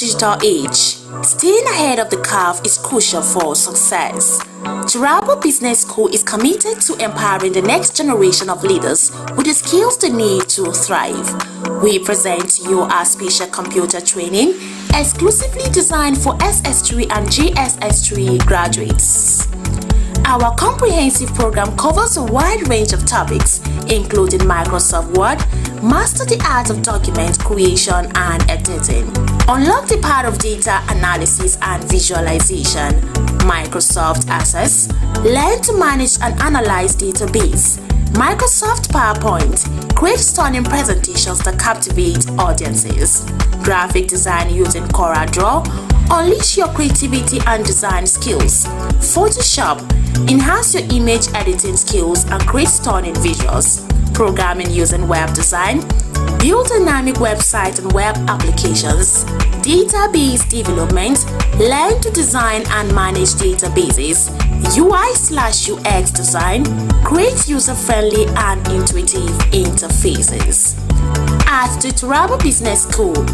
digital age, staying ahead of the curve is crucial for success. Turabo Business School is committed to empowering the next generation of leaders with the skills they need to thrive. We present to you our special computer training exclusively designed for SS3 and JSS3 graduates. Our comprehensive program covers a wide range of topics, including Microsoft Word, master the art of document creation and editing, unlock the power of data analysis and visualization, Microsoft Access, learn to manage and analyze database, Microsoft PowerPoint, create stunning presentations that captivate audiences, graphic design using CorelDRAW, unleash your creativity and design skills, Photoshop, enhance your image editing skills and create stunning visuals, programming using web design, build dynamic websites and web applications, database development, learn to design and manage databases, UI/UX design, create user-friendly and intuitive interfaces. At the Turabo Business School,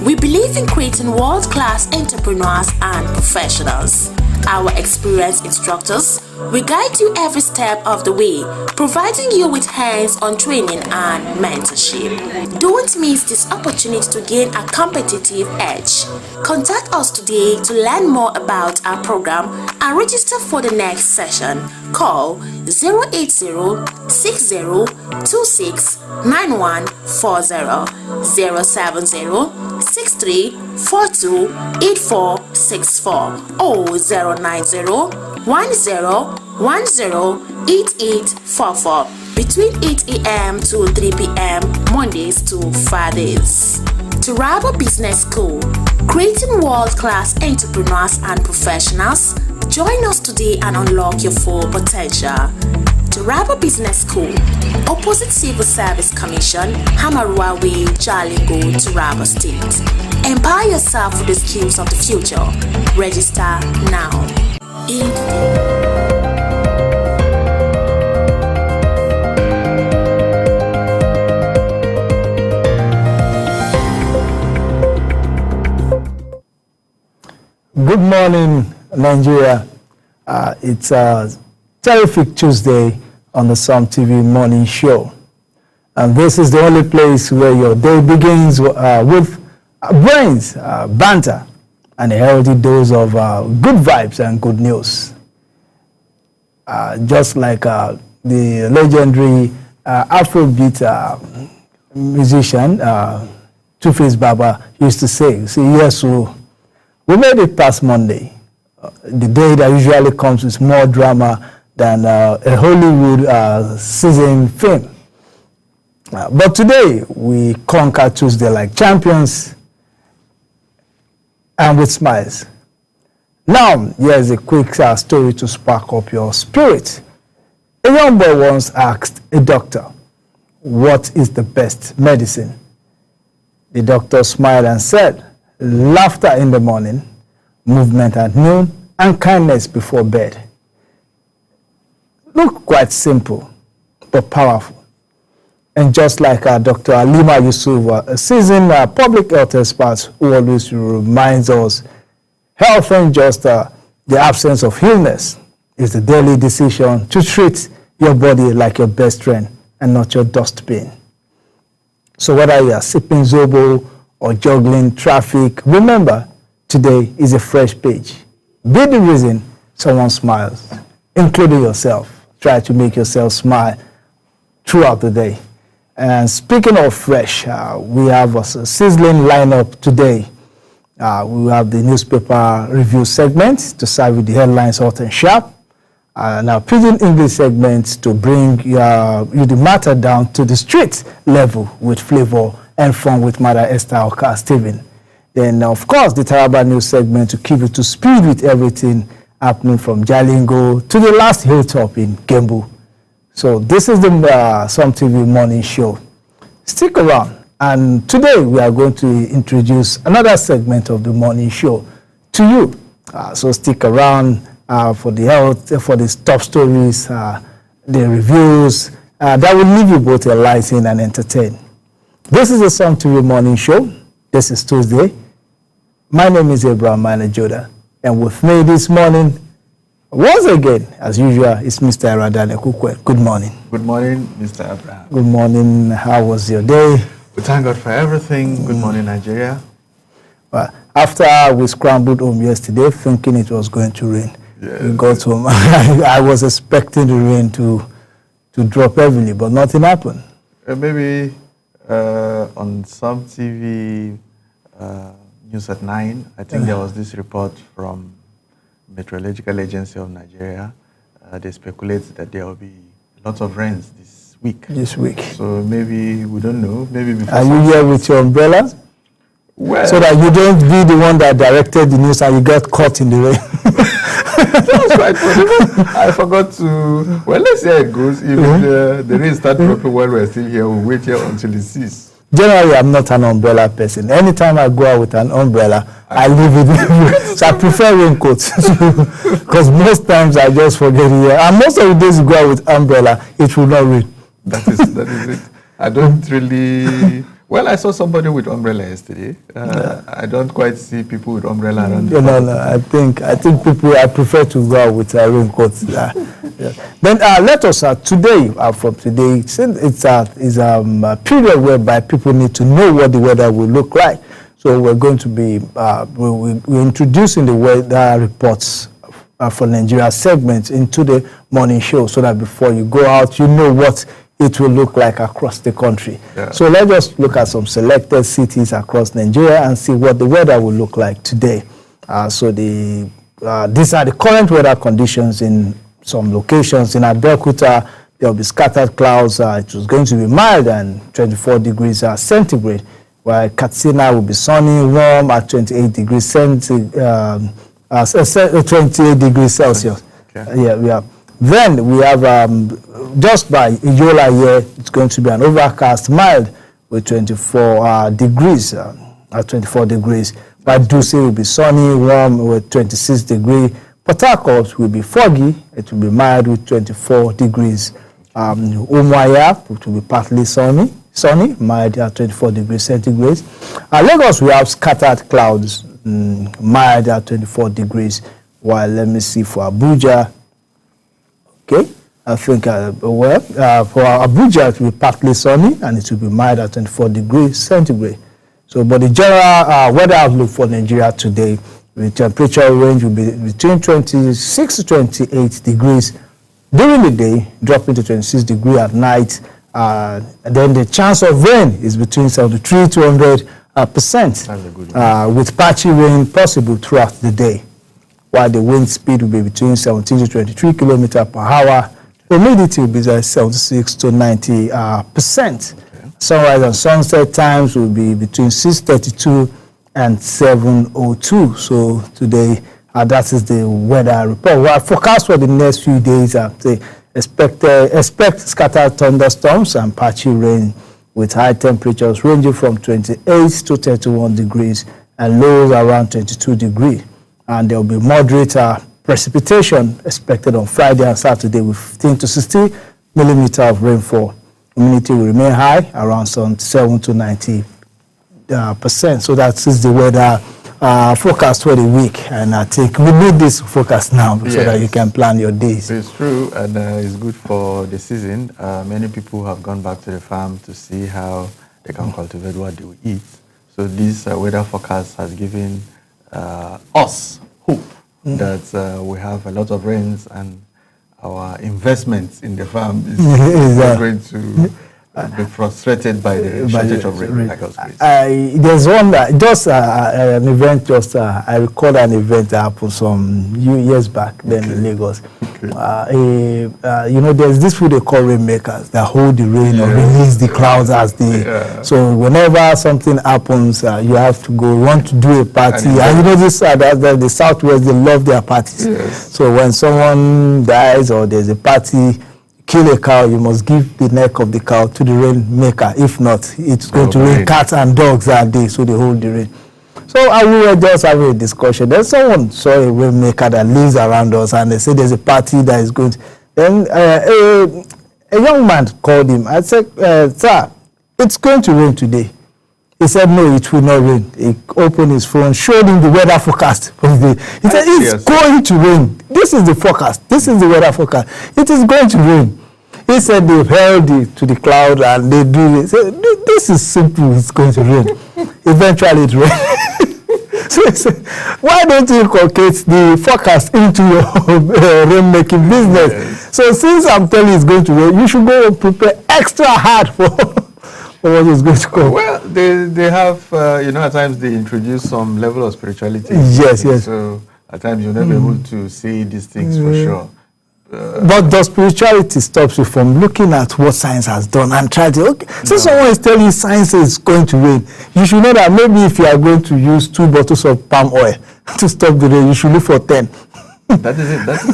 we believe in creating world-class entrepreneurs and professionals. Our experienced instructors will guide you every step of the way, providing you with hands-on training and mentorship. Don't miss this opportunity to gain a competitive edge. Contact us today to learn more about our program and register for the next session. Call 080-6026-9140, 070-6342-8464, or 090-10-8844 between 8 a.m. to 3 p.m. Mondays to Fridays. Turabo Business School, creating world-class entrepreneurs and professionals. Join us today and unlock your full potential. Turabo Business School, opposite Civil Service Commission, Hamarua Way, Jalingo, Turabo State. Empower yourself with the skills of the future. Register now. Good morning, Nigeria. It's a terrific Tuesday on the Some TV Morning Show. And this is the only place where your day begins with brains, banter, and a healthy dose of good vibes and good news. Just like the legendary Afrobeat musician, Two-Face Baba used to say, yes, we made it past Monday, the day that usually comes with more drama than a Hollywood season film. But today, we conquer Tuesday like champions and with smiles. Now, here's a quick story to spark up your spirit. A young boy once asked a doctor, what is the best medicine? The doctor smiled and said, laughter in the morning, movement at noon, and kindness before bed. Look quite simple, but powerful. And just like Dr. Alima Yusuf, a seasoned public health expert who always reminds us, health ain't just the absence of illness. It's the daily decision to treat your body like your best friend and not your dustbin. So whether you are sipping Zobo or juggling traffic, remember, today is a fresh page. Be the reason someone smiles, including yourself. Try to make yourself smile throughout the day. And speaking of fresh, we have a sizzling lineup today. We have the newspaper review segment to serve you the headlines hot and sharp. And our Pidgin English segment to bring you the matter down to the street level with flavor and fun with Mother Esther Oka Stephen. Then, of course, the Taraba News segment to keep you to speed with everything happening from Jalingo to the last hilltop in Gembu. So this is the Some TV Morning Show. Stick around. And today we are going to introduce another segment of the morning show to you. So stick around for the health, for the top stories, the reviews that will leave you both enlightened and entertained. This is the Some TV Morning Show. This is Tuesday, My name is Abraham Manajoda, and with me this morning, once again, as usual, is Mr. Radane Kukwe. Good morning. Good morning, Mr. Abraham. Good morning. How was your day? We thank God for everything. Good morning, Nigeria. Well, after we scrambled home yesterday, thinking it was going to rain, we got home. I was expecting the rain to drop heavily, but nothing happened. Maybe on some TV news at 9, I think there was this report from Meteorological Agency of Nigeria. They speculate that there will be lots of rains this week. So maybe, we don't know, maybe before. Are you here with your umbrella? Well, so that you don't be the one that directed the news and you got caught in the rain. That's right. I forgot to. Well, let's see how it goes. If the rain starts dropping while we're still here, we'll wait here until it ceases. Generally, I'm not an umbrella person. Anytime I go out with an umbrella, I leave it. So I prefer raincoats because most times I just forget it. And most of the days you go out with umbrella, it will not rain. That is it. I don't really. Well, I saw somebody with umbrella yesterday. I don't quite see people with umbrella around. No. I think people. I prefer to go out with raincoats. Then let us today. From today, it's a period whereby people need to know what the weather will look like. So we're going to be we're introducing the weather reports for Nigeria segments into the morning show, so that before you go out, you know what it will look like across the country. So let's just look at some selected cities across Nigeria and see what the weather will look like today. These are the current weather conditions in some locations. In Abeokuta, there will be scattered clouds. It was going to be mild and 24 degrees centigrade, while Katsina will be sunny, warm at 28 degrees 28 degrees Celsius. Yeah. Then we have, just by Yola here, it's going to be an overcast mild with 24 degrees, at 24 degrees. While Duse will be sunny, warm with 26 degrees. Port Harcourt will be foggy, it will be mild with 24 degrees. Umuahia, which will be partly sunny, mild at 24 degrees centigrade. Lagos, we have scattered clouds, mild at 24 degrees. While let me see for Abuja, okay, I think, for Abuja, it will be partly sunny and it will be mild at 24 degrees centigrade. So, but the general weather outlook for Nigeria today, the temperature range will be between 26 to 28 degrees during the day, dropping to 26 degrees at night. And then the chance of rain is between 73 to 100%, with patchy rain possible throughout the day, while the wind speed will be between 17 to 23 kilometers per hour. Humidity will be 76 to 90%. Sunrise and sunset times will be between 6:32 and 7:02. So today, that is the weather report. Well, forecast for the next few days, expect scattered thunderstorms and patchy rain with high temperatures ranging from 28 to 31 degrees and lows around 22 degrees. And there will be moderate precipitation expected on Friday and Saturday with 15 to 60 millimeters of rainfall. Humidity will remain high, around 7 to 90%. So that is the weather forecast for the week. And I think we need this forecast now so that you can plan your days. It's true, and it's good for the season. Many people have gone back to the farm to see how they can cultivate what they will eat. So this weather forecast has given us hope that we have a lot of rains and our investments in the farm is not going to be frustrated by the shortage of rain. There's one that an event. I recall an event that happened some years back then in Lagos. There's this food they call rainmakers that hold the rain or release the clouds as they. So whenever something happens, you have to go. Want to do a party, and the Southwest, they love their parties. So when someone dies or there's a party, kill a cow, you must give the neck of the cow to the rainmaker. If not, it's going to rain cats and dogs that day, so they hold the rain. So we were just having a discussion. Then someone saw a rainmaker that lives around us, and they said there's a party that is going to. Then a young man called him. I said, sir, it's going to rain today. He said, no, it will not rain. He opened his phone, showed him the weather forecast for the day. He said, it's going to rain. This is the forecast. This is the weather forecast. It is going to rain. He said they've held it to the cloud and they do it. He said, this is simple. It's going to rain. Eventually it rained. So he said, why don't you inculcate the forecast into your rain-making business? Yes. So since I'm telling you it's going to rain, you should go and prepare extra hard for what is going to come. Well, they have, at times they introduce some level of spirituality. Yes, yes. So at times you're never able to see these things for sure. But does spirituality stops you from looking at what science has done and try to, so someone is telling you science is going to rain, you should know that maybe if you are going to use 2 bottles of palm oil to stop the rain, you should look for 10. That is it. That's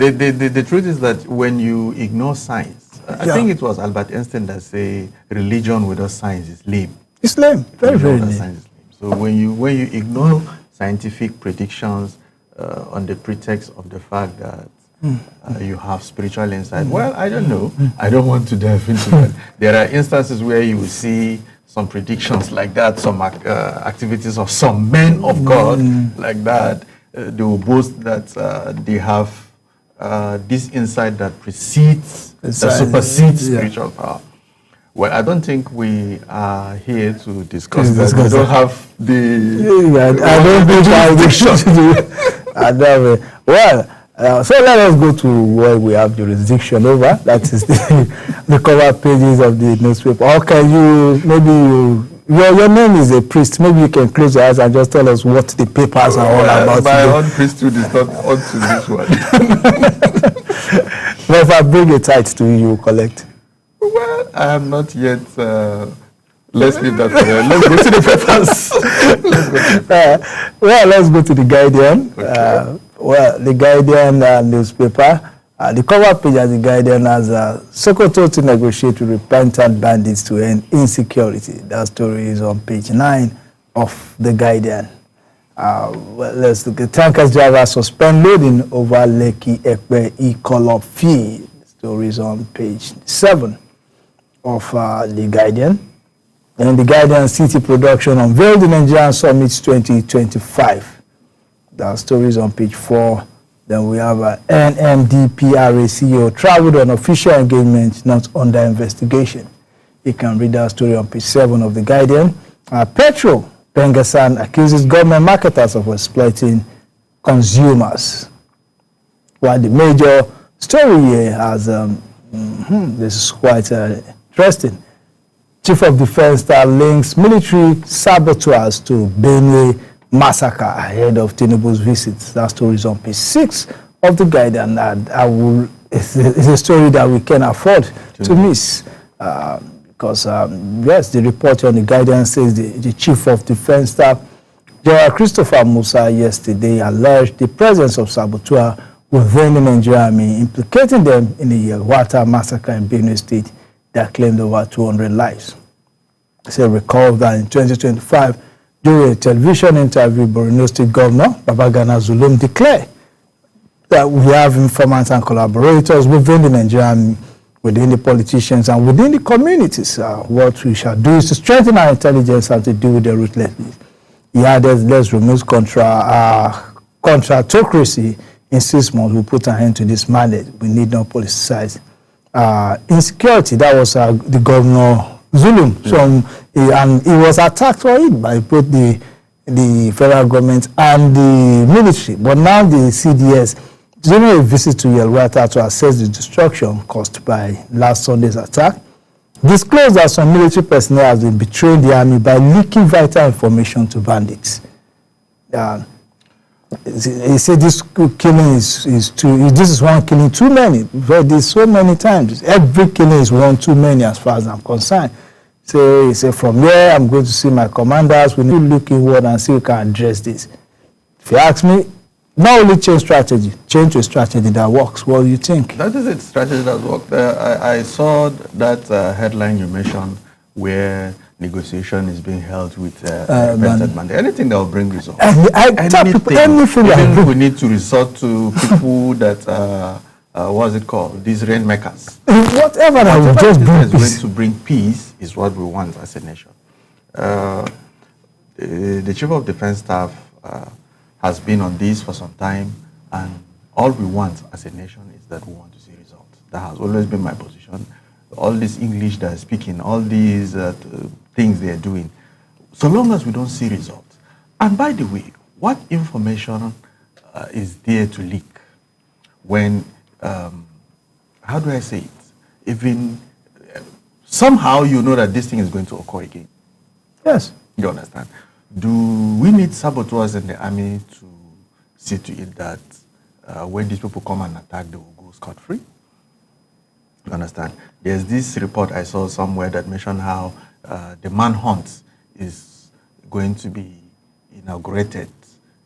it. The truth is that when you ignore science, I think it was Albert Einstein that say religion without science is lame. It's lame, very, very lame. So when you ignore scientific predictions on the pretext of the fact that you have spiritual insight. Well, I don't know. I don't want to dive into that. There are instances where you will see some predictions like that, some activities of some men of God like that. They will boast that they have this insight that precedes, that supersedes spiritual power. Well, I don't think we are here to discuss that. We don't have the... I don't think I do. Well, so let us go to where we have jurisdiction over. That is the cover pages of the newspaper. Or can you, your name is a priest. Maybe you can close your eyes and just tell us what the papers are all about. My own priesthood is not onto this one. But if I bring a tithe to you, you will collect. Well, I am not yet... let's leave that for there. Let's go to the papers. Let's go to the Guardian. Okay. The Guardian newspaper, the cover page of the Guardian has Sokoto to negotiate with repentant bandits to end insecurity. That story is on page 9 of the Guardian. Let's look at tankers driver suspend loading over Lekki Ekpe E-Column fee. The story is on page 7 of the Guardian. And the Guardian City Production unveiled the Nigerian Summit 2025. That story is on page 4. Then we have NMDPRA CEO traveled on official engagement not under investigation. You can read that story on page 7 of the Guardian. Petro Pengasan accuses government marketers of exploiting consumers. While the major story here has, this is quite interesting. Chief of Defense that links military saboteurs to Benue massacre ahead of Tinubu's visit. That story is on page 6 of the Guardian. It's a story that we can afford to miss. Because, yes, the report on the Guardian says the Chief of Defense Staff, General Christopher Musa, yesterday alleged the presence of saboteurs within the Nigerian Army, implicating them in the Yelwata massacre in Benue State that claimed over 200 lives. So recall that in 2025, during a television interview, Borno State Governor Babagana Zulum declared that we have informants and collaborators within the Nigerian, within the politicians and within the communities. What we shall do is to strengthen our intelligence and to deal with the ruthlessness. He added, let's remove contractocracy in 6 months. We'll put an end to this mandate. We need not politicize insecurity. That was the Governor Zulum. And he was attacked for it by both the federal government and the military. But now the CDS during a visit to Yelwata to assess the destruction caused by last Sunday's attack, disclosed that some military personnel has been betraying the army by leaking vital information to bandits. He said this killing is too. This is one killing too many. There's so many times. Every killing is one too many, as far as I'm concerned. So he said, from here, I'm going to see my commanders. We need to look inward and see if we can address this. If you ask me, not only change strategy, change to a strategy that works. What do you think? That is it, strategy that works. I saw that headline you mentioned where negotiation is being held with bandit. Anything that will bring results. Even we need to resort to people that, what's it called? These rainmakers. Whatever that will just bring peace. Going to bring peace is what we want as a nation. The Chief of Defense Staff has been on this for some time, and all we want as a nation is that we want to see results. That has always been my position. All this English they're speaking, all these things they're doing, so long as we don't see results. And by the way, what information is there to leak when, how do I say it? Even somehow you know that this thing is going to occur again. Yes. You understand? Do we need saboteurs in the army to see to it that when these people come and attack, they will go scot-free? You understand? There's this report I saw somewhere that mentioned how the manhunt is going to be inaugurated.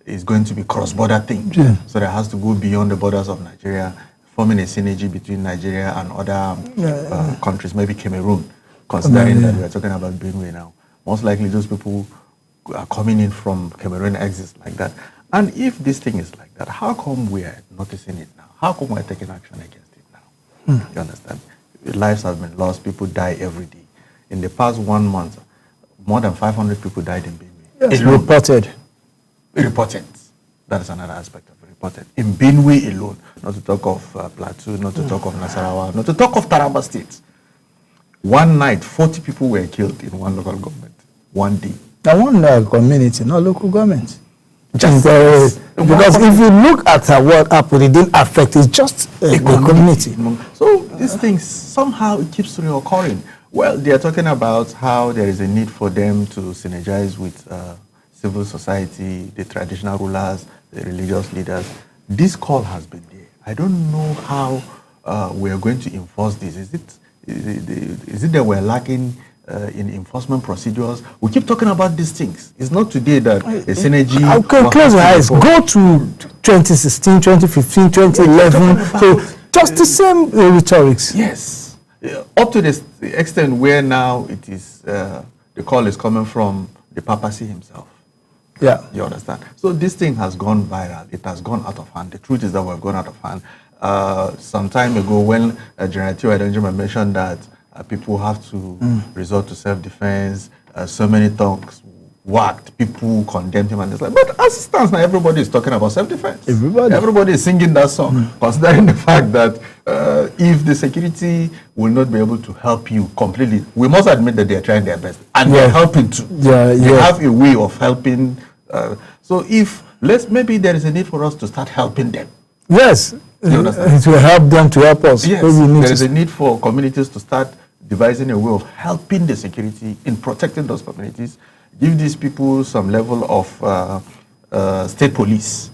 It's going to be cross-border thing. Yeah. So that has to go beyond the borders of Nigeria, forming a synergy between Nigeria and other countries, maybe Cameroon, considering that we are talking about Benue now. Most likely those people are coming in from Cameroon exits like that. And if this thing is like that, how come we are noticing it now? How come we are taking action against it now? You understand? Lives have been lost. People die every day. In the past 1 month, more than 500 people died in Benue. Yes, reported. Reported. That is another aspect of it. Reported. In Benue alone, not to talk of Plateau, not to talk of Nasarawa, not to talk of Taraba State. One night, 40 people were killed in one local government. One day. Now, one community, not local government. Just because if you look at what happened, it didn't affect, it's just a community. So these things, somehow it keeps reoccurring. Well, they are talking about how there is a need for them to synergize with civil society, the traditional rulers, the religious leaders. This call has been there. I don't know how we are going to enforce this. Is it that we're lacking in enforcement procedures? We keep talking about these things. It's not today that a synergy... Okay, close your eyes. Go to 2016, 2015, 2011. So just the same rhetorics. Yes. Up to the extent where now it is, the call is coming from the papacy himself. Yeah. You understand? So this thing has gone viral. It has gone out of hand. The truth is that we've gone out of hand. Some time ago when General Tio Adenjuma mentioned that people have to resort to self-defense, so many talks worked, people condemned him, and it's like, but as it stands now, everybody is talking about self-defense. Everybody is singing that song, considering the fact that if the security will not be able to help you completely, we must admit that they are trying their best, and they're helping too. They have a way of helping. So if, maybe there is a need for us to start helping them. Yes, it will help them to help us. Yes, there is a need for communities to start devising a way of helping the security in protecting those communities. Give these people some level of state police.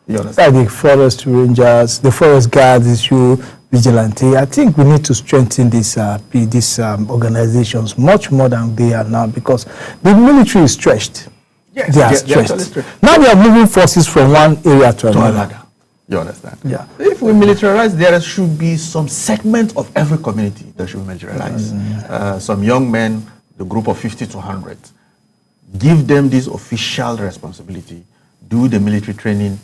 You understand? Like the forest rangers, the forest guards issue, vigilante. I think we need to strengthen these organizations much more than they are now, because the military is stretched. Yes, they are stretched. Now we are moving forces from one area to another. You understand? Yeah. If we militarize, there should be some segment of every community that should be militarized. Some young men, the group of 50 to 100, give them this official responsibility, do the military training,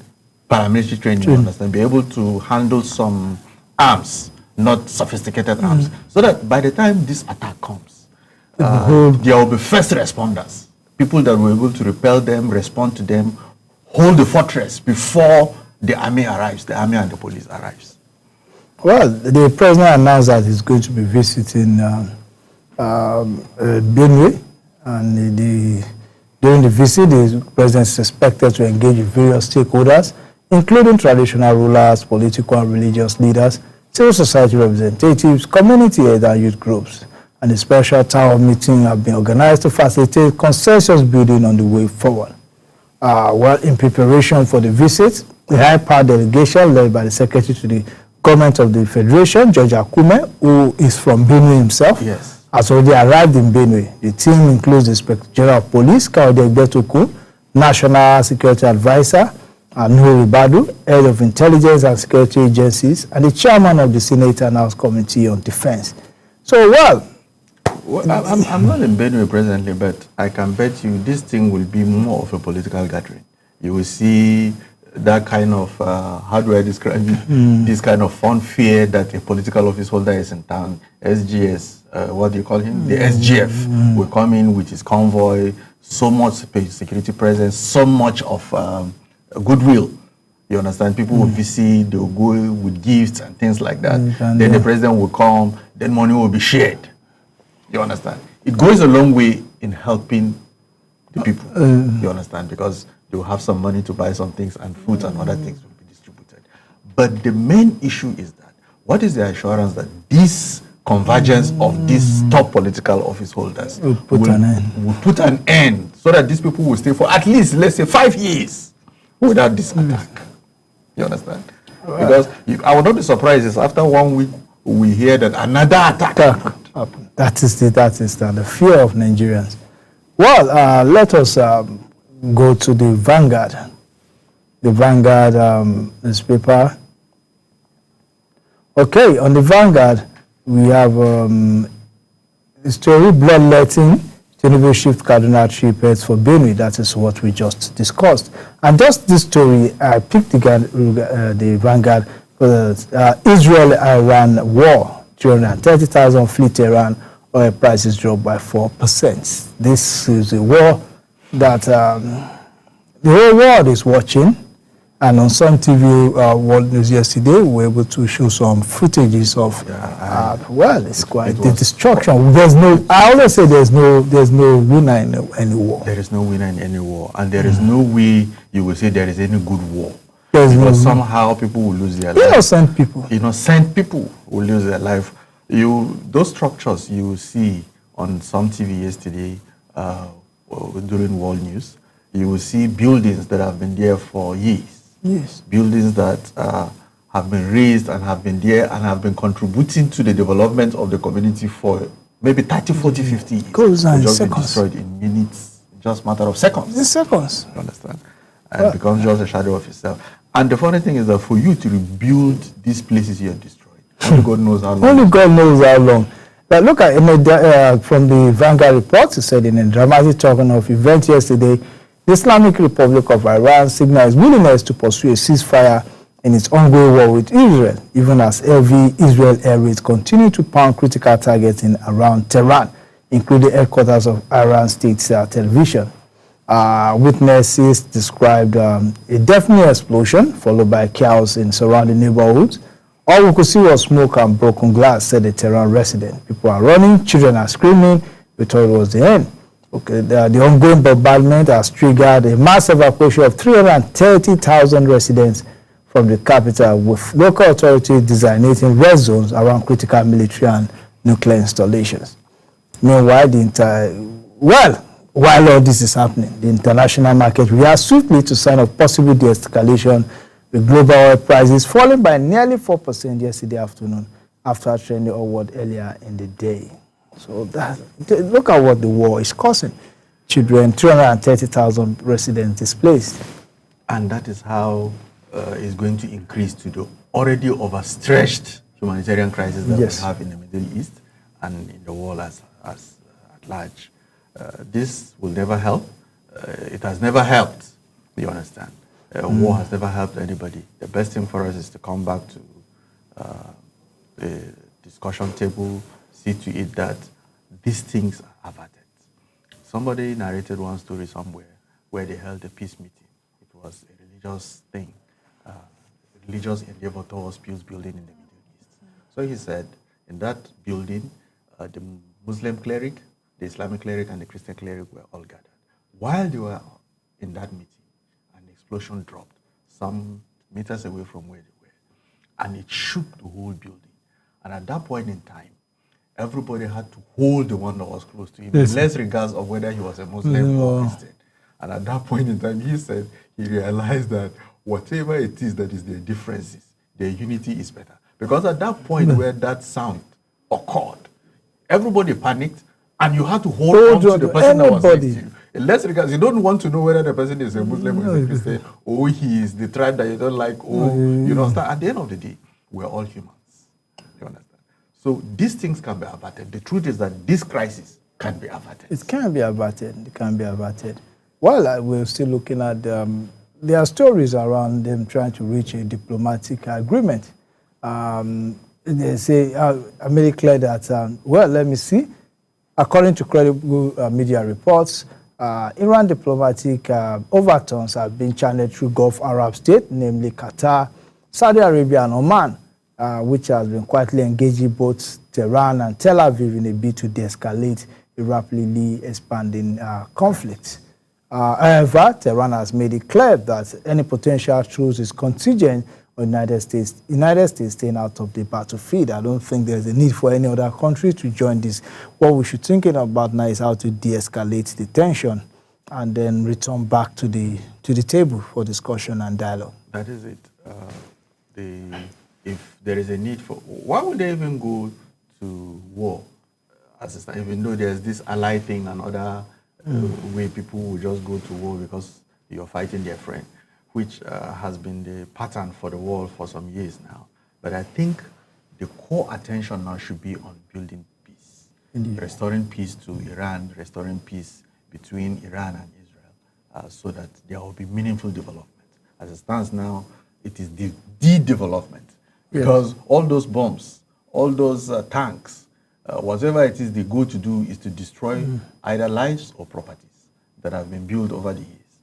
paramilitary training, you understand, be able to handle some arms, not sophisticated arms, so that by the time this attack comes, there will be first responders, people that were able to repel them, respond to them, hold the fortress before the army arrives, the army and the police arrives. Well, the president announced that he's going to be visiting Benue, and during the visit, the president is expected to engage with various stakeholders, including traditional rulers, political and religious leaders, civil society representatives, community heads and youth groups. And a special town hall meeting have been organized to facilitate consensus building on the way forward. Well, in preparation for the visit, the high-powered delegation led by the Secretary to the Government of the Federation, George Akume, who is from Benue himself, has already arrived in Benue. The team includes the Inspector General of Police, Kaode Egbetokun, National Security Advisor, Nuhu Ribadu, Head of Intelligence and Security Agencies, and the Chairman of the Senate and House Committee on Defense. So, well, I'm not in Benue presently, but I can bet you this thing will be more of a political gathering. You will see that kind of, how do I describe it? This kind of fun fear that a political office holder is in town, SGS, what do you call him? The SGF will come in with his convoy, so much security presence, so much of goodwill. You understand? People will visit, they will go with gifts and things like that. Then the president will come, then money will be shared. You understand? It goes a long way in helping the people. You understand? Because they will have some money to buy some things and food and other things will be distributed. But the main issue is that what is the assurance that this convergence of these top political office holders will put an end so that these people will stay for at least, let's say, 5 years without this attack? You understand? Because I would not be surprised if after 1 week we hear that another attack happened. That is the fear of Nigerians. Well, let us go to the Vanguard. The Vanguard newspaper. Okay, on the Vanguard, we have the story, bloodletting, Tinubu shift Kaduna trip for Benue. That is what we just discussed. And just this story, I picked the Vanguard for Israel-Iran war. 330,000 fleet Iran, oil prices dropped by 4%. This is a war that the whole world is watching. And on Sun TV World News yesterday, we were able to show some footages of, well, it's quite the destruction. There's no, I always say there's no winner in any war. There is no winner in any war. And there is no way you will say there is any good war. Because somehow people will lose their life. Innocent people. Innocent people will lose their life. Those structures you see on Sun TV yesterday during World News, you will see buildings that have been there for years. Yes. Buildings that have been raised and have been there and have been contributing to the development of the community for maybe 30, 40, 50 years. Goes on just seconds. Be destroyed in minutes, just matter of seconds. In seconds. You understand? And it becomes just a shadow of itself. And the funny thing is that for you to rebuild these places you have destroyed, only God knows how long. Only God knows how long. But look at from the Vanguard report, it said in a dramatic talking of event yesterday, the Islamic Republic of Iran signals willingness to pursue a ceasefire in its ongoing war with Israel, even as heavy Israel air raids continue to pound critical targets in around Tehran, including headquarters of Iran State Television. Witnesses described a deafening explosion followed by chaos in surrounding neighborhoods. All we could see was smoke and broken glass, said a Tehran resident. People are running, children are screaming. We thought it was the end. Okay, the ongoing bombardment has triggered a mass evacuation of 330,000 residents from the capital, with local authorities designating red zones around critical military and nuclear installations. Meanwhile, while all this is happening, the international market reacts swiftly to sign of possible de-escalation, with global oil prices falling by nearly 4% yesterday afternoon after trending upward earlier in the day. So look at what the war is causing. Children, 330,000 residents displaced. And that is how it's going to increase to the already overstretched humanitarian crisis that we have in the Middle East and in the world at large. This will never help. It has never helped, you understand. War has never helped anybody. The best thing for us is to come back to the discussion table, see to it that these things are averted. Somebody narrated one story somewhere where they held a peace meeting. It was a religious thing, religious endeavor towards peace building in the Middle East. So he said, in that building, the Muslim cleric, the Islamic cleric, and the Christian cleric were all gathered. While they were in that meeting, an explosion dropped some meters away from where they were, and it shook the whole building. And at that point in time, everybody had to hold the one that was close to him, less regards of whether he was a Muslim or Christian. And at that point in time, he said he realized that whatever it is that is their differences, their unity is better. Because at that point where that sound occurred, everybody panicked, and you had to hold on to the person that was next to you. Less regards, you don't want to know whether the person is a Muslim or a Christian, or he is the tribe that you don't like, or you know. At the end of the day, we're all humans. You understand? So these things can be averted. The truth is that this crisis can be averted. It can be averted. It can be averted. Well, we're still looking at there are stories around them trying to reach a diplomatic agreement. They say, I made it clear that, well, let me see. According to credible media reports, Iran diplomatic overtones have been channeled through Gulf Arab states, namely Qatar, Saudi Arabia, and Oman, which has been quietly engaging both Tehran and Tel Aviv in a bid to de-escalate a rapidly expanding conflict. However, Tehran has made it clear that any potential truce is contingent on United States staying out of the battlefield. I don't think there's a need for any other country to join this. What we should think about now is how to de-escalate the tension and then return back to the table for discussion and dialogue. That is it. If there is a need for, why would they even go to war? Even though there's this ally thing and other way people will just go to war because you're fighting their friend, which has been the pattern for the world for some years now. But I think the core attention now should be on building peace. Indeed. Restoring peace to Iran, restoring peace between Iran and Israel, so that there will be meaningful development. As it stands now, it is the development. Because all those bombs, all those tanks, whatever it is they go to do is to destroy either lives or properties that have been built over the years,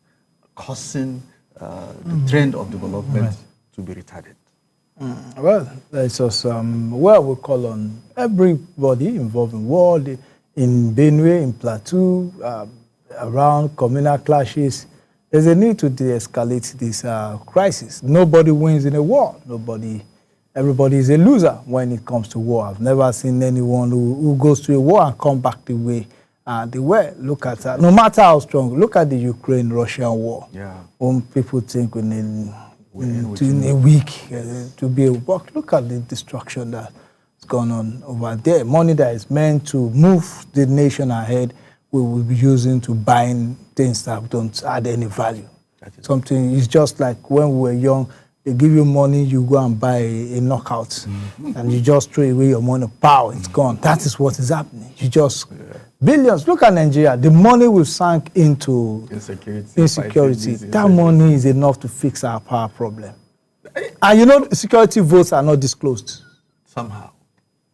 causing the trend of development to be retarded. Well, there's well, we call on everybody involved in war, in Benue, in Plateau, around communal clashes. There's a need to de-escalate this crisis. Nobody wins in a war. Everybody is a loser when it comes to war. I've never seen anyone who goes to a war and come back the way they were. Look at that. No matter how strong, look at the Ukraine-Russian war. Yeah. When people think in a week to be a war. Look at the destruction that's gone on over there. Money that is meant to move the nation ahead, we will be using to buying things that don't add any value. Something is just like when we were young. They give you money, you go and buy a knockout, and you just throw away your money. Pow, it's gone. That is what is happening. You just billions. Look at Nigeria. The money we've sunk into insecurity. That money is enough to fix our power problem. And you know, security votes are not disclosed. Somehow.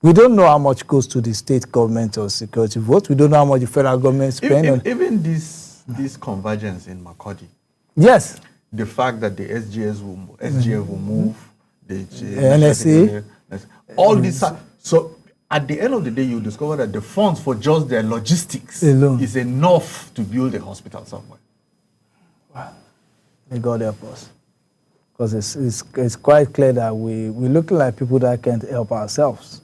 We don't know how much goes to the state government or security votes. We don't know how much the federal government spends. Even this convergence in Makurdi. Yes. The fact that the SGF will move, the NSA, all this. So at the end of the day, you discover that the funds for just their logistics is enough to build a hospital somewhere. Wow. May God help us. Because it's quite clear that we're looking like people that can't help ourselves.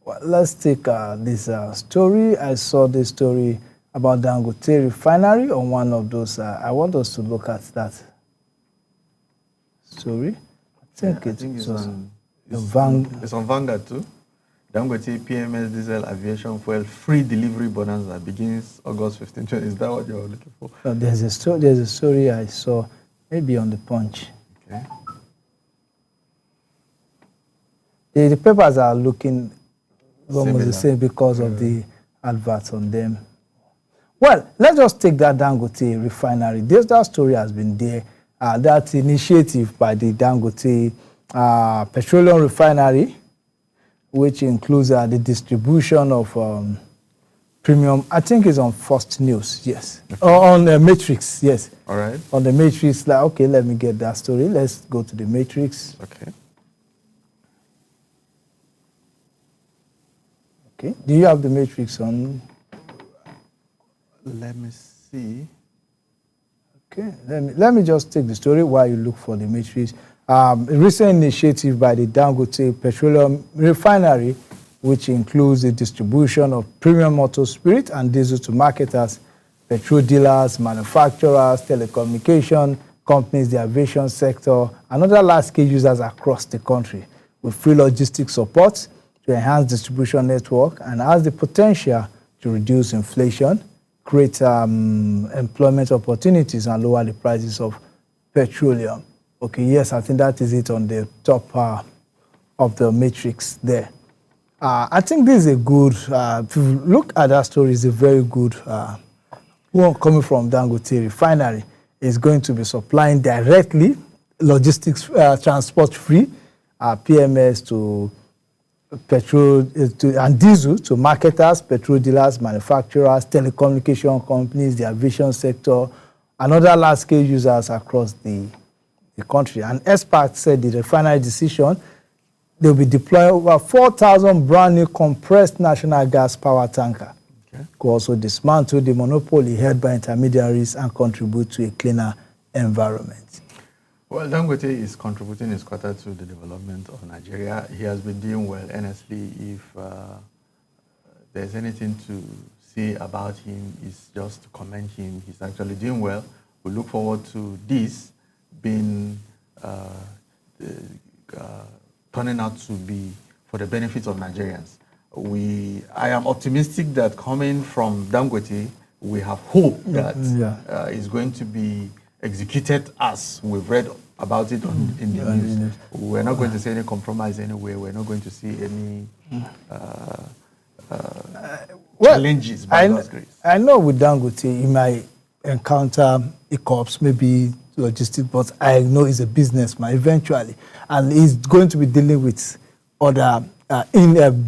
Well, let's take this story. I saw this story about Dangote refinery on one of those. I want us to look at that story. I think it's on Vanguard too. Dangote PMS diesel aviation fuel free delivery bonanza begins August 15th. Is that what you're looking for? There's a story I saw maybe on the Punch. Okay. The papers are looking almost the same because of the adverts on them. Well, let's just take that Dangote refinery. That story has been there. That initiative by the Dangote petroleum refinery, which includes the distribution of premium. I think it's on First News, yes. Okay. On the Matrix, yes. All right. On the Matrix, like, okay, let me get that story. Let's go to the Matrix. Okay. Okay. Do you have the Matrix on? Let me see. Okay, let me just take the story while you look for the Matrix. A recent initiative by the Dangote Petroleum Refinery, which includes the distribution of premium motor spirit and diesel to marketers, petrol dealers, manufacturers, telecommunication companies, the aviation sector, and other large-scale users across the country, with free logistics support to enhance distribution network and has the potential to reduce inflation, create employment opportunities, and lower the prices of petroleum. Okay, yes, I think that is it on the top of the matrix there. I think this is a good, if you look at that story, it's a very good one coming from Dangote Refinery. is going to be supplying directly logistics transport free PMS to petrol and diesel to marketers, petrol dealers, manufacturers, telecommunication companies, the aviation sector, and other large-scale users across the country. And experts said the refinery decision, they'll be deploying over 4,000 brand new compressed national gas power tanker. Could also dismantle the monopoly held by intermediaries and contribute to a cleaner environment. Well, Dangote is contributing his quota to the development of Nigeria. He has been doing well. Honestly, if there's anything to say about him, is just to commend him. He's actually doing well. We look forward to this being turning out to be for the benefit of Nigerians. I am optimistic that coming from Dangote, we have hope that it's going to be executed as we've read about it in the news. We're not going to see any compromise anywhere. We're not going to see any challenges by God's grace. I know with Dangote, he might encounter hiccups, maybe logistics, but I know he's a businessman eventually. And he's going to be dealing with other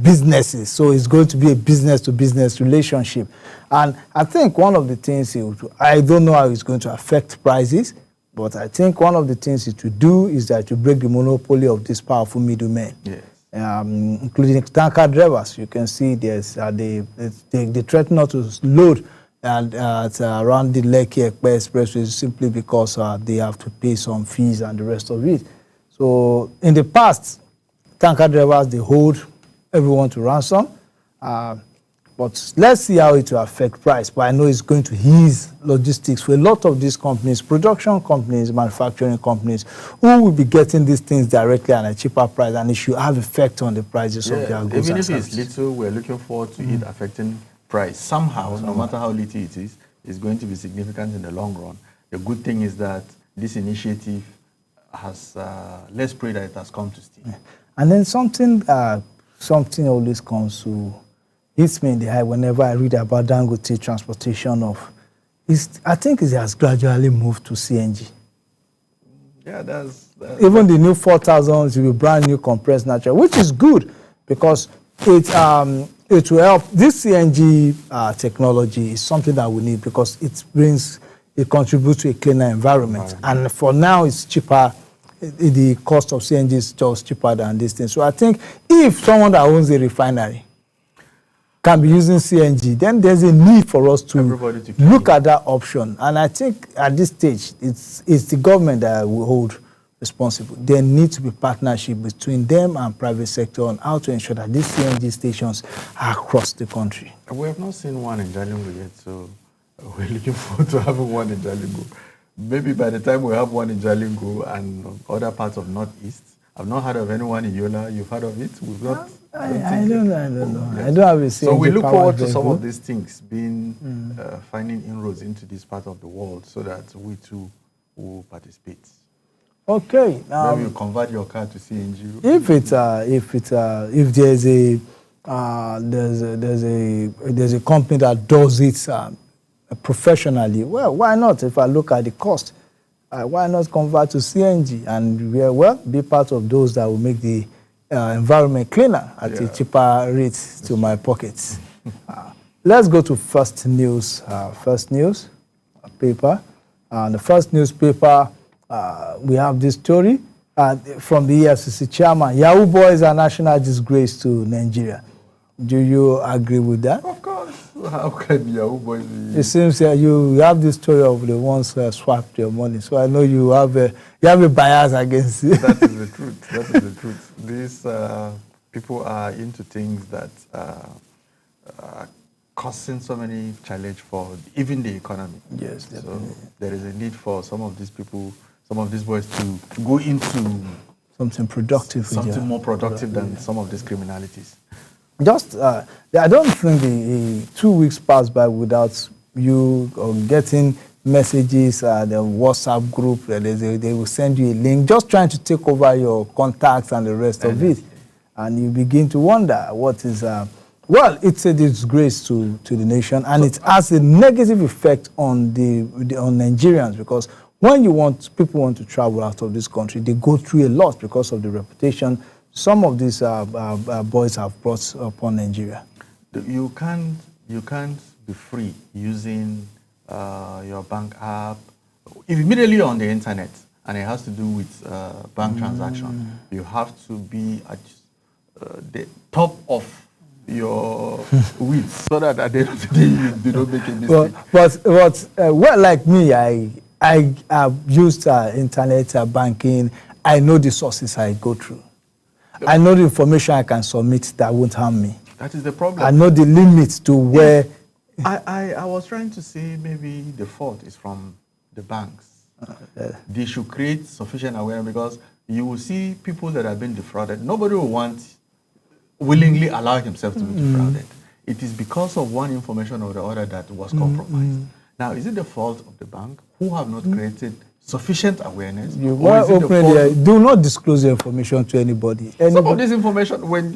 businesses. So it's going to be a business-to-business relationship. And I think one of the things, I don't know how it's going to affect prices, but I think one of the things it will do is that to break the monopoly of these powerful middlemen, including tanker drivers. You can see there's they threaten not to load around the Lekki Expressway simply because they have to pay some fees and the rest of it. So in the past, tanker drivers, they hold everyone to ransom. But let's see how it will affect price. But I know it's going to ease logistics for a lot of these companies, production companies, manufacturing companies, who will be getting these things directly at a cheaper price, and it should have effect on the prices of their goods. Even if it's little, we're looking forward to it affecting price. Somehow, no matter how little it is, it's going to be significant in the long run. The good thing is that this initiative has, let's pray that it has come to stay. And then something always comes to hits me in the eye whenever I read about Dangote transportation of. I think it has gradually moved to CNG. Yeah, even the new 4,000 will be brand new compressed natural, which is good because it will help. This CNG technology is something that we need because it contributes to a cleaner environment. And for now, it's cheaper. The cost of CNG is just cheaper than this thing. So I think if someone that owns a refinery can be using CNG, then there's a need for us to look at that option. And I think at this stage, it's the government that will hold responsible. There needs to be partnership between them and private sector on how to ensure that these CNG stations are across the country. We have not seen one in Jalingo yet, so we're looking forward to having one in Jalingo. Maybe by the time we have one in Jalingo and other parts of Northeast, I've not heard of anyone in Yola. You've heard of it? We've not. I don't know. I don't have a So we look forward to some of these things being finding inroads into this part of the world, so that we too will participate. Okay. Maybe you convert your car to CNG. If there's a company that does it professionally, well, why not? If I look at the cost, why not convert to CNG and be part of those that will make the environment cleaner at a cheaper rate to my pockets. Let's go to first news paper. The first newspaper, we have this story from the EFCC chairman. Yahoo boys are national disgrace to Nigeria. Do you agree with that? Of course. How can Yahoo boys be? It seems that you have the story of the ones who swapped your money. So I know you have a bias against it. That is the truth. That is the truth. These people are into things that are causing so many challenge for even the economy. Yes, definitely. So there is a need for some of these people, some of these boys to go into something productive. Something more productive than some of these criminalities. I don't think 2 weeks pass by without you getting messages, the WhatsApp group, they will send you a link, just trying to take over your contacts and the rest of it. And you begin to wonder what is, it's a disgrace to the nation, and it has a negative effect on Nigerians, because when people want to travel out of this country, they go through a lot because of the reputation some of these boys have brought upon Nigeria. You can't be free using your bank app immediately on the internet, and it has to do with bank transaction. You have to be at the top of your wits so that at the end of the day you don't make a mistake. Well, like me, I have used internet banking. I know the sources I go through. I know the information I can submit that won't harm me. That is the problem. I know the limits to where. I was trying to say maybe the fault is from the banks. They should create sufficient awareness, because you will see people that have been defrauded. Nobody will willingly allow himself to be defrauded. It is because of one information or the other that was compromised. Now, is it the fault of the bank who have not created sufficient awareness? Do not disclose your information to anybody. Some of this information, when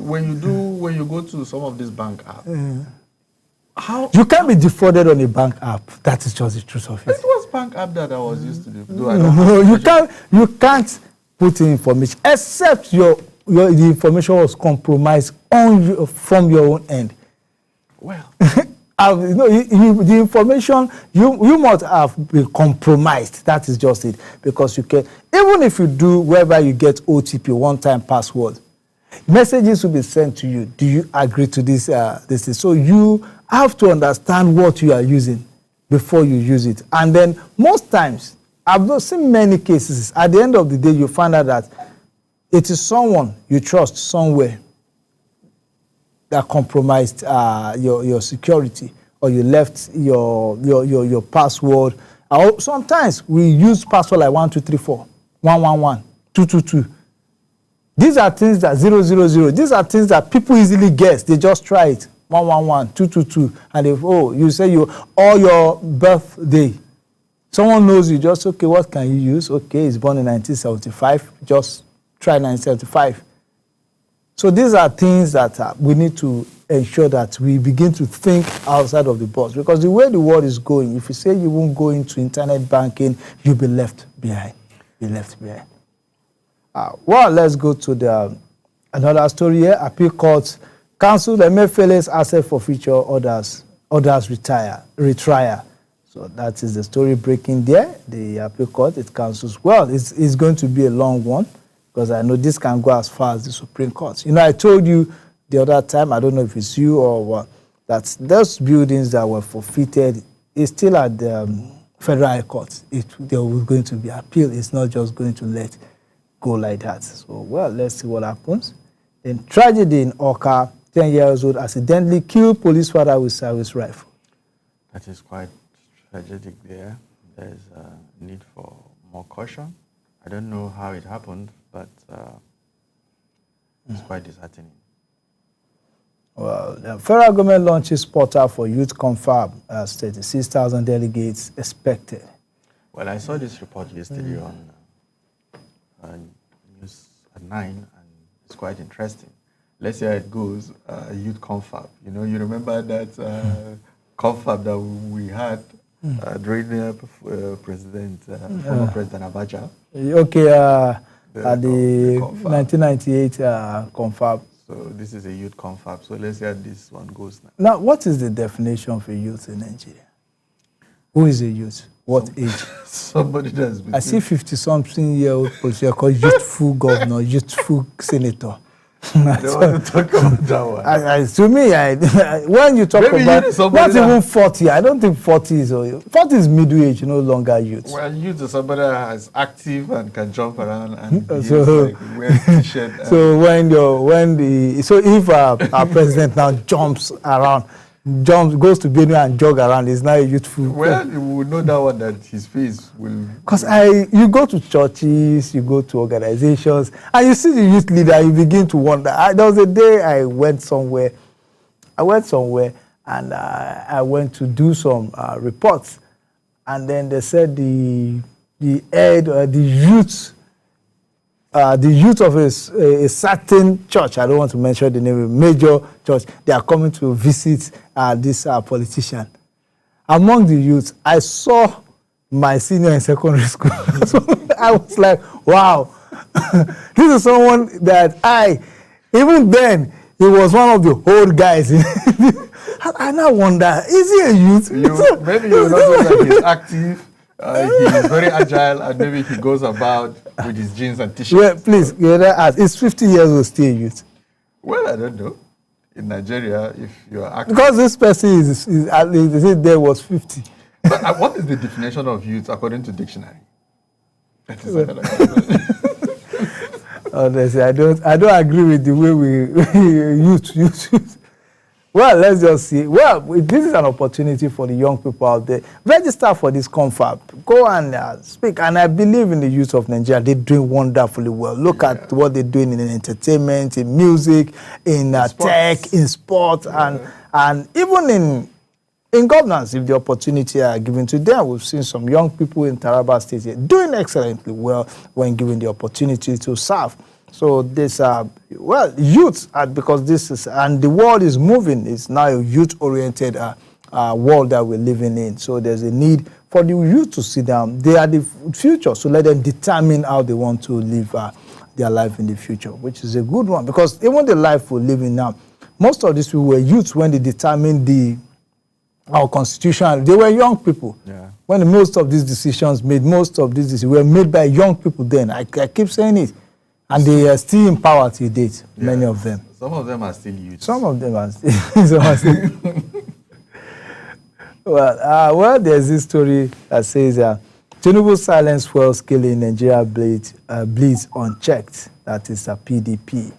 you go to some of these bank apps, how you can't be defrauded on a bank app. That is just the truth of it. It was bank app that I was used to do. No, you can't put in information except the information was compromised from your own end. Well, the information you must have been compromised. That is just it, because you can, even if you do, wherever you get OTP, one-time password, messages will be sent to you. Do you agree to this? This? So you have to understand what you are using before you use it. And then most times, I've not seen many cases. At the end of the day, you find out that it is someone you trust somewhere that compromised your security, or you left your password. Sometimes we use password like 1234, 111, 222. These are things that 000. These are things that people easily guess. They just try it. 111, 222, and you say your birthday. Someone knows you, just okay. What can you use? Okay, he's born in 1975. Just try 1975. So these are things that we need to ensure that we begin to think outside of the box, because the way the world is going, if you say you won't go into internet banking, you'll be left behind. Well, let's go to another story here. Appeal court cancelled Emefiele's asset forfeiture orders retrial. So that is the story breaking there. The appeal court, it cancels. Well, it's going to be a long one, because I know this can go as far as the Supreme Court. I told you the other time, I don't know if it's you or what, that those buildings that were forfeited is still at the Federal High Court. There was going to be appeal. It's not just going to let go like that. So, well, let's see what happens. Then tragedy in Oka, 10 years old, accidentally killed police father with service rifle. That is quite tragic there. There's a need for more caution. I don't know how it happened, but it's quite disheartening. Well, the federal government launches portal for youth confab as 36,000 delegates expected. Well, I saw this report yesterday on News at 9, and it's quite interesting. Let's see how it goes. Youth confab. You remember that confab that we had during former President Abacha. Okay, at the 1998 confab. So this is a youth confab. So let's see how this one goes now. Now, what is the definition of a youth in Nigeria? Who is a youth? What age? Somebody that's been. I see 50-something-year-old politician called youthful governor, youthful senator. I don't want to talk about that one. To me, when you talk Maybe about not even 40, I don't think 40 is middle age, no longer youth. Well, youth is somebody that is active and can jump around and wear t-shirt. So if our president now jumps around, goes to Benue and jog around, is now a youthful. Well, you will know that one, that his face will. Because you go to churches, you go to organizations, and you see the youth leader, you begin to wonder. There was a day I went somewhere, and I went to do some reports, and then they said the youth of a certain church, I don't want to mention the name, a major church, they are coming to visit this politician. Among the youth, I saw my senior in secondary school. So I was like, wow, this is someone that even then, he was one of the old guys. I now wonder, is he a youth? Maybe you will not know that he's active, he is very agile, and maybe he goes about with his jeans and t-shirts. Well, please, ask, is 50 years old still a youth? Well, I don't know. In Nigeria, if you are active. Because this person is at least, they said there was 50. But what is the definition of youth according to dictionary? That is another question. Honestly, I don't agree with the way we youth. Well, let's just see. Well, this is an opportunity for the young people out there. Register for this confab. Go and speak. And I believe in the youth of Nigeria. They're doing wonderfully well. Look at what they're doing in entertainment, in music, in tech, in sport, and even in governance, if the opportunity are given to them. We've seen some young people in Taraba State here doing excellently well when given the opportunity to serve. So this, youth, because this is, and the world is moving. It's now a youth-oriented world that we're living in. So there's a need for the youth to sit down. They are the future, so let them determine how they want to live their life in the future, which is a good one. Because even the life we're living now, most of these people were youths when they determined our constitution. They were young people. Yeah. When most of these decisions were made by young people then. I keep saying it. And they are still in power to date, many of them. Some of them are still youths. Some of them are still. Well, there's this story that says Tinubu silence fuel scaling Nigeria bleeds unchecked. That is a PDP.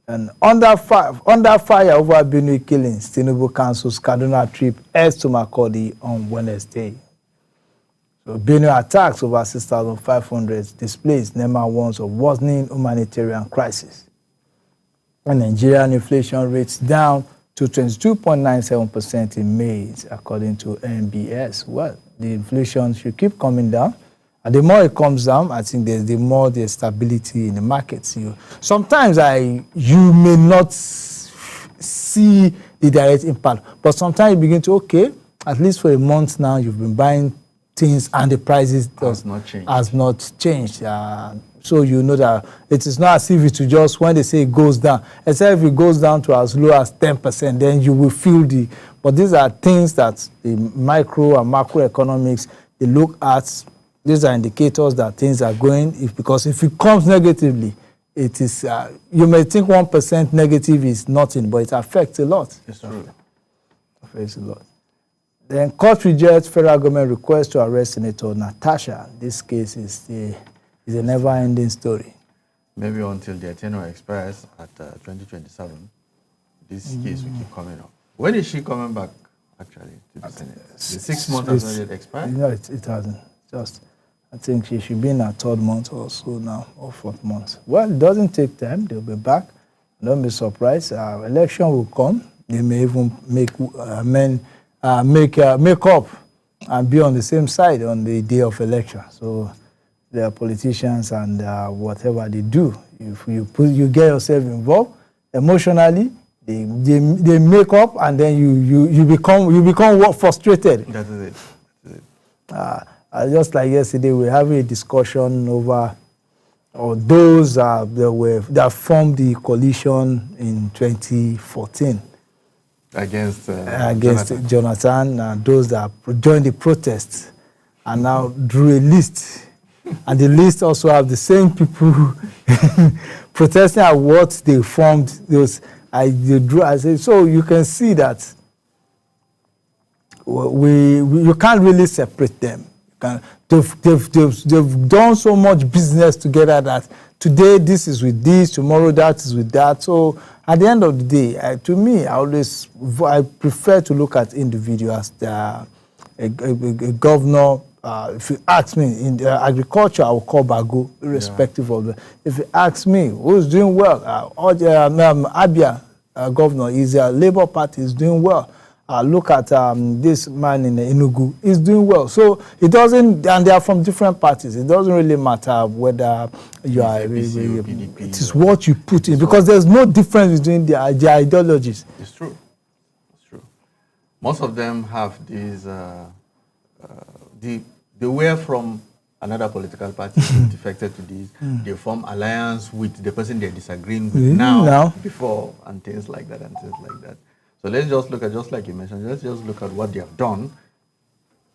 And under fire over Benue killings, Tinubu cancels Kaduna trip heads to Makurdi on Wednesday. So Benue attacks over 6,500 displaced NEMA warns of worsening humanitarian crisis. And Nigerian inflation rates down to 22.97% in May, according to NBS. Well, the inflation should keep coming down. And the more it comes down, I think the more there's stability in the markets. Sometimes you may not see the direct impact, but sometimes you begin to, at least for a month now, you've been buying things and the prices has not changed. So you know that it is not as if it will just, when they say it goes down, except if it goes down to as low as 10%, then you will feel but these are things that the micro and macroeconomics, they look at. These are indicators that things are going, because if it comes negatively, it is, you may think 1% negative is nothing, but it affects a lot. It's true. Affects a lot. Then court rejects federal government request to arrest Senator Natasha. This case is a never-ending story. Maybe until their tenure expires at 2027, this case will keep coming up. When is she coming back, actually, to the Senate? The 6 months has not yet expired? No, it hasn't. I think she should be in her 3rd month or so now, or 4th month. Well, it doesn't take time. They'll be back. Don't be surprised. Election will come. They may even make up and be on the same side on the day of election. So they are politicians, and whatever they do, if you get yourself involved emotionally, they make up, and then you become frustrated. That is it. Just like yesterday, we were having a discussion over those that formed the coalition in 2014 against Jonathan, and those that joined the protests, and now drew a list. And the list also have the same people protesting at what they formed. They drew. I said, so you can see that you can't really separate them. They've done so much business together that today this is with this, tomorrow that is with that. So at the end of the day, to me, I prefer to look at individuals. A governor, if you ask me, in agriculture, I will call Bago, irrespective of the. If you ask me, who's doing well? Abia governor, his Labour Party is doing well. Look at this man in Enugu, he's doing well. So it doesn't, and they are from different parties. It doesn't really matter whether you are, PDP, it is what you put in, because there's no difference between their ideologies. It's true. It's true. Most of them have these, the they were from another political party defected to this. They form alliance with the person they're disagreeing with now, before, and things like that, So let's just look at, just like you mentioned, let's just look at what they have done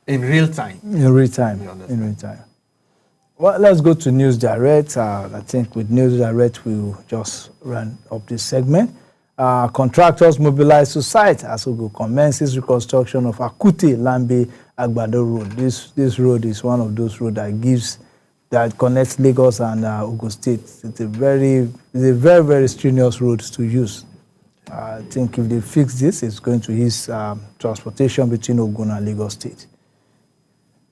in real time. In real time. In real time. Well, let's go to News Direct. I think with News Direct, we'll just run up this segment. Contractors mobilized to site as Ogo commences reconstruction of Akute Lambe Agbado Road. This road is one of those roads that connects Lagos and Ogun State. It's a very, very strenuous road to use. I think if they fix this, it's going to ease transportation between Ogun and Lagos State.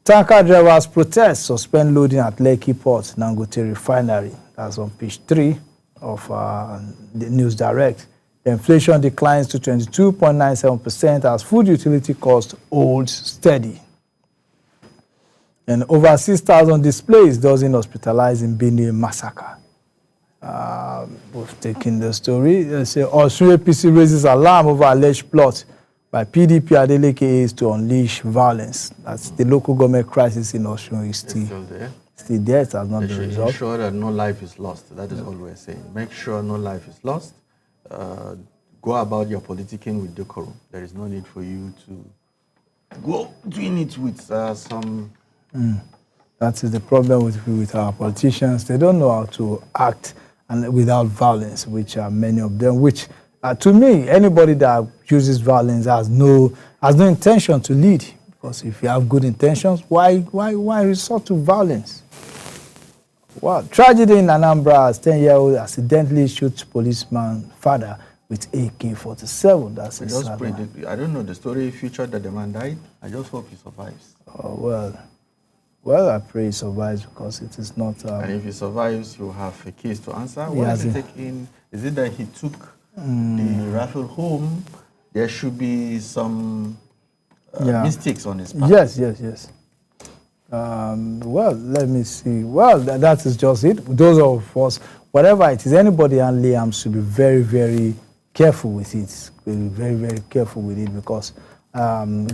Tanker drivers protest, suspend loading at Lekki Port, Dangote Refinery. That's on page 3 of the News Direct. The inflation declines to 22.97% as food utility cost holds steady. And over 6,000 displays, dozen hospitalized in Benue massacre. We've taken the story. They say Osun APC raises alarm over alleged plot by PDP Adeleke aides to unleash violence. That's the local government crisis in Osun is still there. Still there. It has not been resolved. Make sure that no life is lost. That is all we're saying. Make sure no life is lost. Go about your politicking with decorum. There is no need for you to go doing it with some... That is the problem with our politicians. They don't know how to act and without violence, which are many of them, which to me, anybody that uses violence has no intention to lead. Because if you have good intentions, why resort to violence? Well, tragedy in Anambra as 10-year-old accidentally shoots policeman father with AK-47. That's a sad one. I don't know the story featured that the man died. I just hope he survives. Oh, well, I pray he survives because it is not... and if he survives, he'll have a case to answer. What is he taking? Is it that he took the rifle home? There should be some mistakes on his part. Yes. Well, let me see. Well, that is just it. Those of us, whatever it is, anybody and Liam should be very, very careful with it. Very, very careful with it because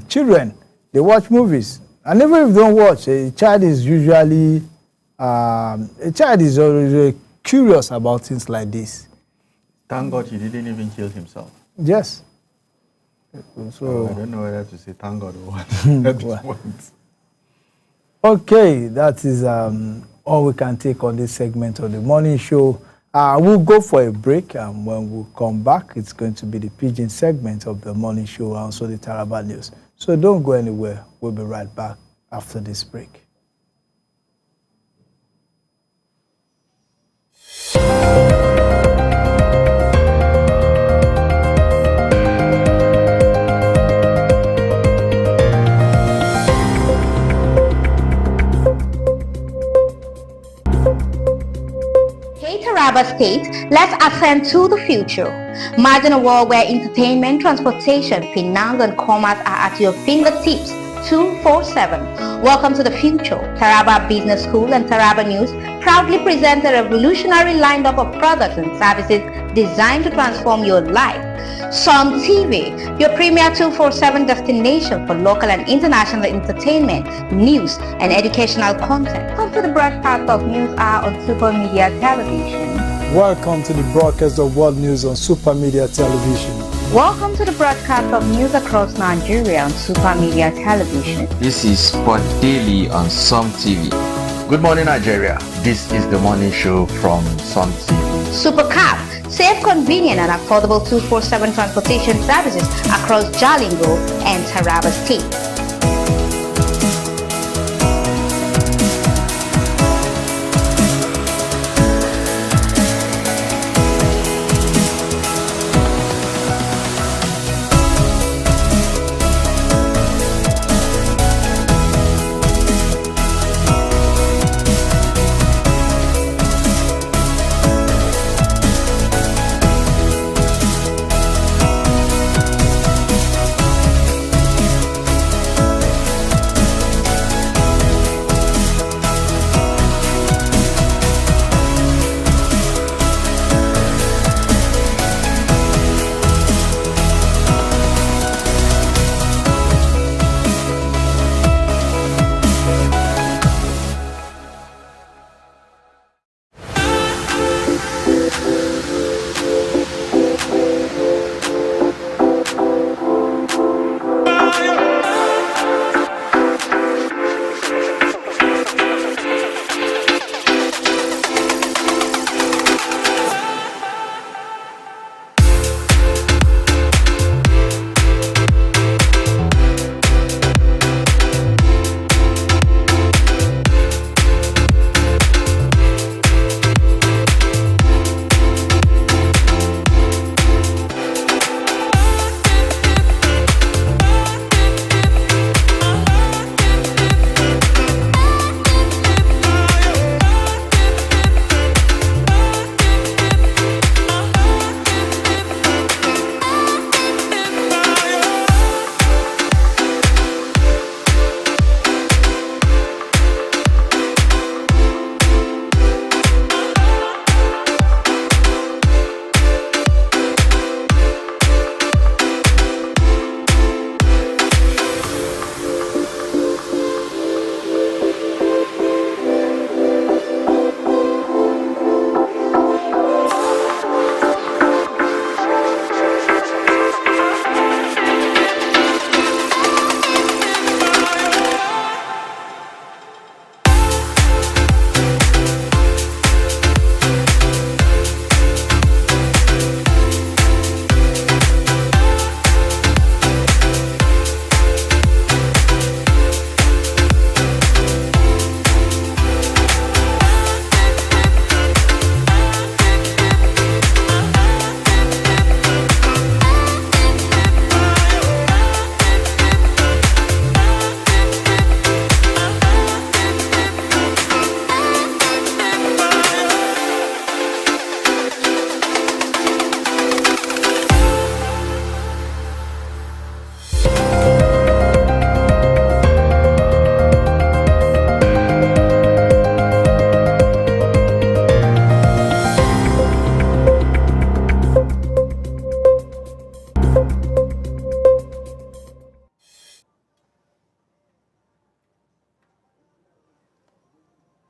children, they watch movies. And even if you don't watch, a child is usually always curious about things like this. Thank God he didn't even kill himself. Yes. So I don't know whether to say thank God or what at this point. Okay, that is all we can take on this segment of the morning show. We'll go for a break, and when we come back, it's going to be the Pidgin segment of the morning show and also the Taraba News. So don't go anywhere. We'll be right back after this break. Taraba State, let's ascend to the future. Imagine a world where entertainment, transportation, finance, and commerce are at your fingertips 24/7. Welcome to the future. Taraba Business School and Taraba News proudly present a revolutionary lineup of products and services designed to transform your life. Sun TV, your premier 24/7 destination for local and international entertainment, news, and educational content. Come to the broadcast of News Hour on Super Media Television. Welcome to the broadcast of World News on Super Media Television. Welcome to the broadcast of news across Nigeria on Super Media Television. This is Sport Daily on Sun TV. Good morning, Nigeria. This is the morning show from Sun TV. Supercab, safe, convenient, and affordable 24/7 transportation services across Jalingo and Taraba State.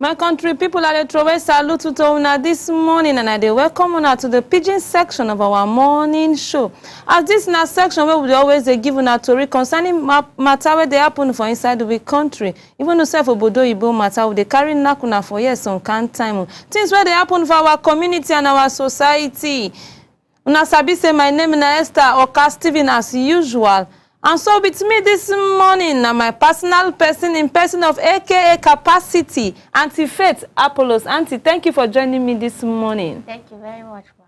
My country people are the trove salute to una this morning, and I dey welcome una to the pidgin section of our morning show. As this na section where we always dey give una tori concerning matter where they happen for inside the country. Even though self obodo ibo matter we dey carry knack una for years some kind time. Things where they happen for our community and our society. Una sabi say my name na Esther Oka Stephen as usual. And so with me this morning, now my personal person in person of AKA Capacity, Auntie Faith Apollos. Auntie, thank you for joining me this morning. Thank you very much, ma.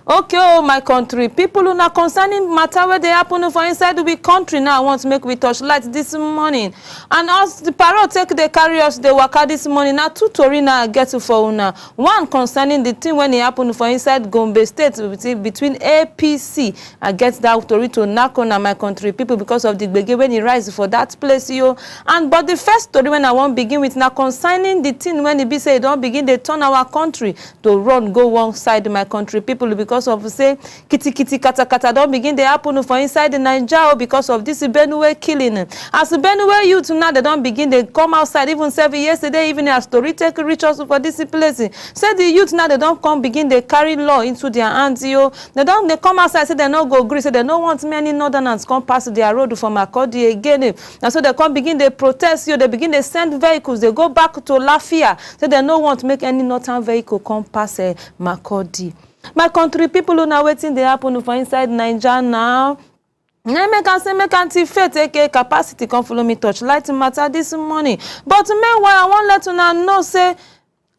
Okay, oh my country, people who are concerning matter where they happen for inside the country now I want to make we touch light this morning. And as the parrot take the carry us the waka this morning, now two tori now get to for una. One concerning the thing when it happened for inside Gombe State between APC. I get that story to knock on my country people because of the gbege when it rise for that place, yo. And but the first story when I want begin with now concerning the thing when it be say don't begin they turn our country to run go one side my country people because of say kitty kata kata don't begin they happen for inside the Nigeria because of this Benue killing. As Benue youth now they don't begin they come outside even 7 yesterday even as story take reach us for this place. Say the youth now they don't come begin they carry law into their hands, yo. They come outside say they no go agree, say they don't want many northerners come pass their road from Akodi again. And so they come begin they protest, yo. They begin they send vehicles, they go back to Lafia. Say they no want to make any northern vehicle come pass Makodi. My country people who are waiting they happen for inside Nigeria now. Make Auntie Faith aka Capacity come follow me touch light matter this morning. But meanwhile I want let una know say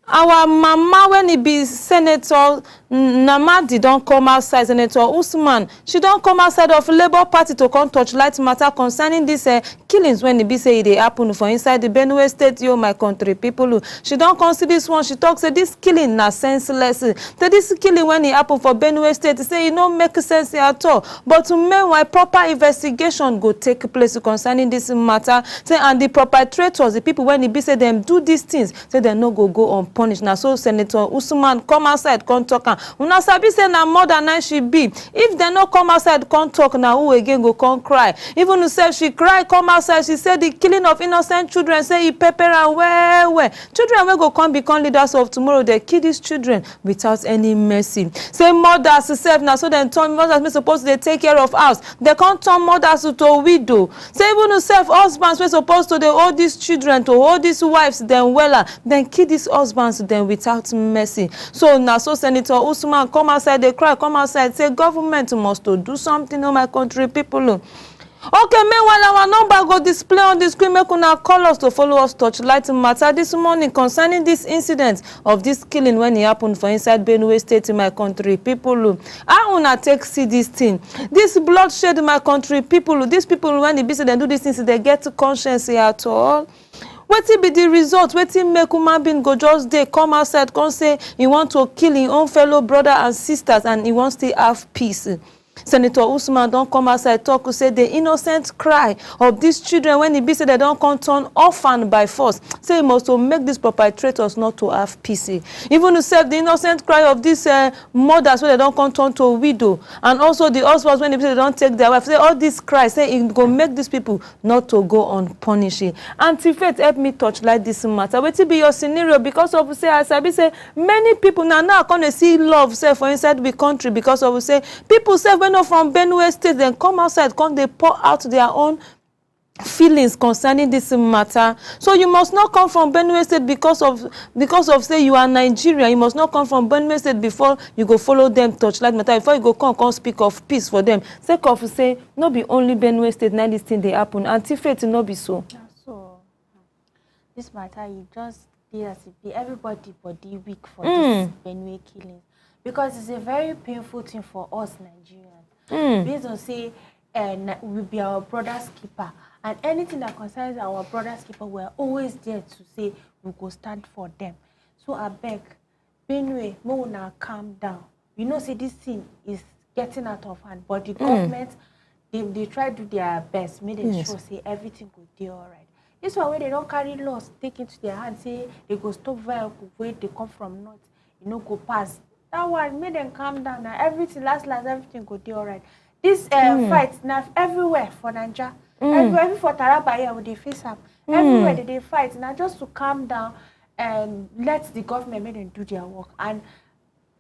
our mama when he be Senator Namadi don't come outside, Senator Usman. She don't come outside of Labour Party to come touch light matter concerning this killings when he be say they happen for inside the Benue State, yo, my country people. She don't consider this one. She talks say this killing na senseless. Say this killing when it happen for Benue State, say it don't make sense at all. But meanwhile proper investigation go take place concerning this matter. Say and the perpetrators, the people when it be say them do these things, say they no go unpunished. Now so Senator Usman come outside come talk. Una sabi say na more than nice she be. If they no come outside come talk, now who again go come cry? Even if she cry come outside, she said the killing of innocent children say he pepper and well. Children will go come become leaders of tomorrow. They kill these children without any mercy. Say mothers herself now so then turn mothers me supposed to take care of house. They can't turn mothers to a widow. Say even if husbands were supposed to they hold these children to hold these wives then then kill these husbands then without mercy. So now so Senator Usman come outside, they cry, come outside, say government must to do something on my country people. Okay, meanwhile our number go display on the screen. Make una call us to follow us touch light matter this morning concerning this incident of this killing when it happened for inside Benue State in my country people. How una take see this thing? This bloodshed in my country people. These people when they be say they do these things, they get conscience at all. Wetin be the result? Wetin make human being go just dey come outside come say he want to kill his own fellow brother and sisters and he wants to have peace? Senator Usman don't come outside talk to say the innocent cry of these children when he be say they don't come turn orphan by force. Say he must to make these perpetrators not to have peace. Even to save the innocent cry of these mothers when they don't come turn to a widow, and also the husbands when they don't take their wife. Say all these cries say it go make these people not to go unpunished. Auntie Faith help me touch like this matter. Wetin be your scenario because of say as I be say many people now come see love say for inside the country because of say people say when from Benue State then come outside come they pour out their own feelings concerning this matter. So you must not come from Benue State because of say you are Nigerian. You must not come from Benue State before you go follow them touch like matter. Before you go come speak of peace for them. Sake of say not be only Benue State now this thing they happen. Auntie Faith not be so. So this matter you just did as it be everybody body weak for this Benue killing because it's a very painful thing for us Nigerians. Based on say we be our brother's keeper and anything that concerns our brother's keeper we're always there to say we go stand for them. So I beg Benue mo now calm down. You know say this thing is getting out of hand but the government they try to do their best make them sure say everything go dey all right. This one where they don't carry laws take into their hands say they go stop vehicle where they come from north go pass. That one made them calm down now. Everything last everything go do all right. This fight now everywhere for Nigeria. Everywhere for Taraba here with the face up. Everywhere they fight now just to calm down let the government make them do their work. And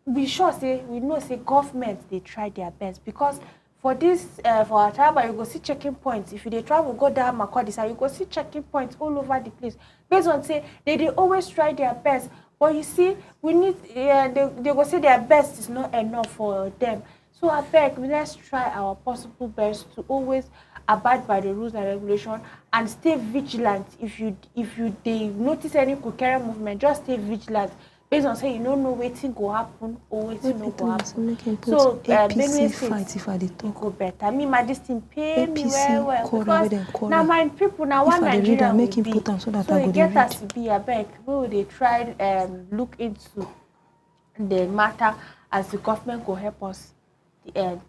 we know say government they try their best, because for this for our travel you go see checking points. If you travel go down Makurdi side, you go see checking points all over the place. Based on say they always try their best, but you see we need they go say their best is not enough for them. So I beg, let's try our possible best to always abide by the rules and regulations and stay vigilant. If you notice any kukere movement, just stay vigilant. Based on say you don't know waiting go happen or waiting no go happen. So APC fight if I did talk. Go better. Me my this thing pay me well because now my people now one Nigeria make him be. put on so that So I it go get read. us to be a beg. We will they try look into the matter as the government go help us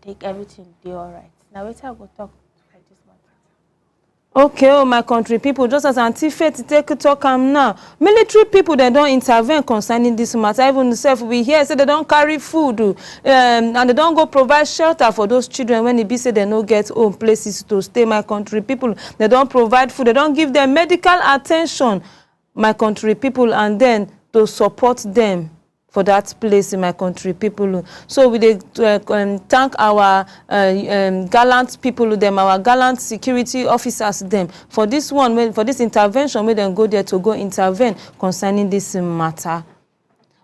take everything they all right. Now wait till I go talk. Okay, oh my country people, just as Auntie Faith take talk now. Military people they don't intervene concerning this matter. Even self we hear say they don't carry food and they don't go provide shelter for those children when it be say they no get home places to stay. My country people, they don't provide food, they don't give them medical attention, my country people, and then to support them for that place in my country people. So we thank our gallant people, them, our gallant security officers, them, for this one, for this intervention, we then go there to go intervene concerning this matter.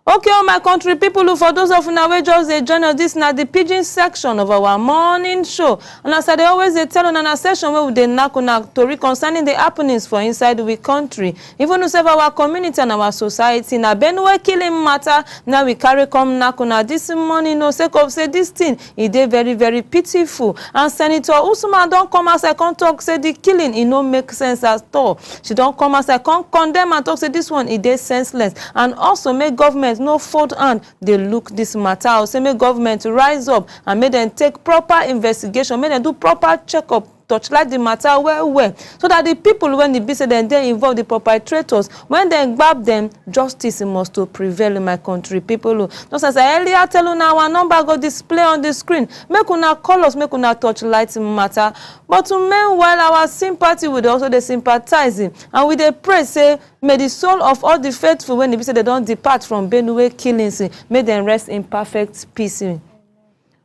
Okay, oh my country people, for those of you who just join us, this is the pidgin section of our morning show. And as I always tell on a session where we knock story concerning the happenings for inside the country, even to serve our community and our society. Now, Benue killing matter, now we carry come knock this morning, no sake of say this thing, it is very, very pitiful. And Senator Usman don't come as I can't talk, say the killing, it no make sense at all. She don't come as I can't condemn and talk, say this one, it is senseless. And also make government no fourth hand they look this matter out. Say make government rise up and make them take proper investigation, make them do proper checkup, touchlight the matter well, so that the people when the business then they involve the perpetrators, when they grab them, justice must to prevail in my country people. Just as I earlier tell you now, our number go display on the screen. Make una call us, make una touchlight matter. But meanwhile, our sympathy with also the sympathizing and with the pray say, may the soul of all the faithful when the say they don't depart from Benue killings, may them rest in perfect peace.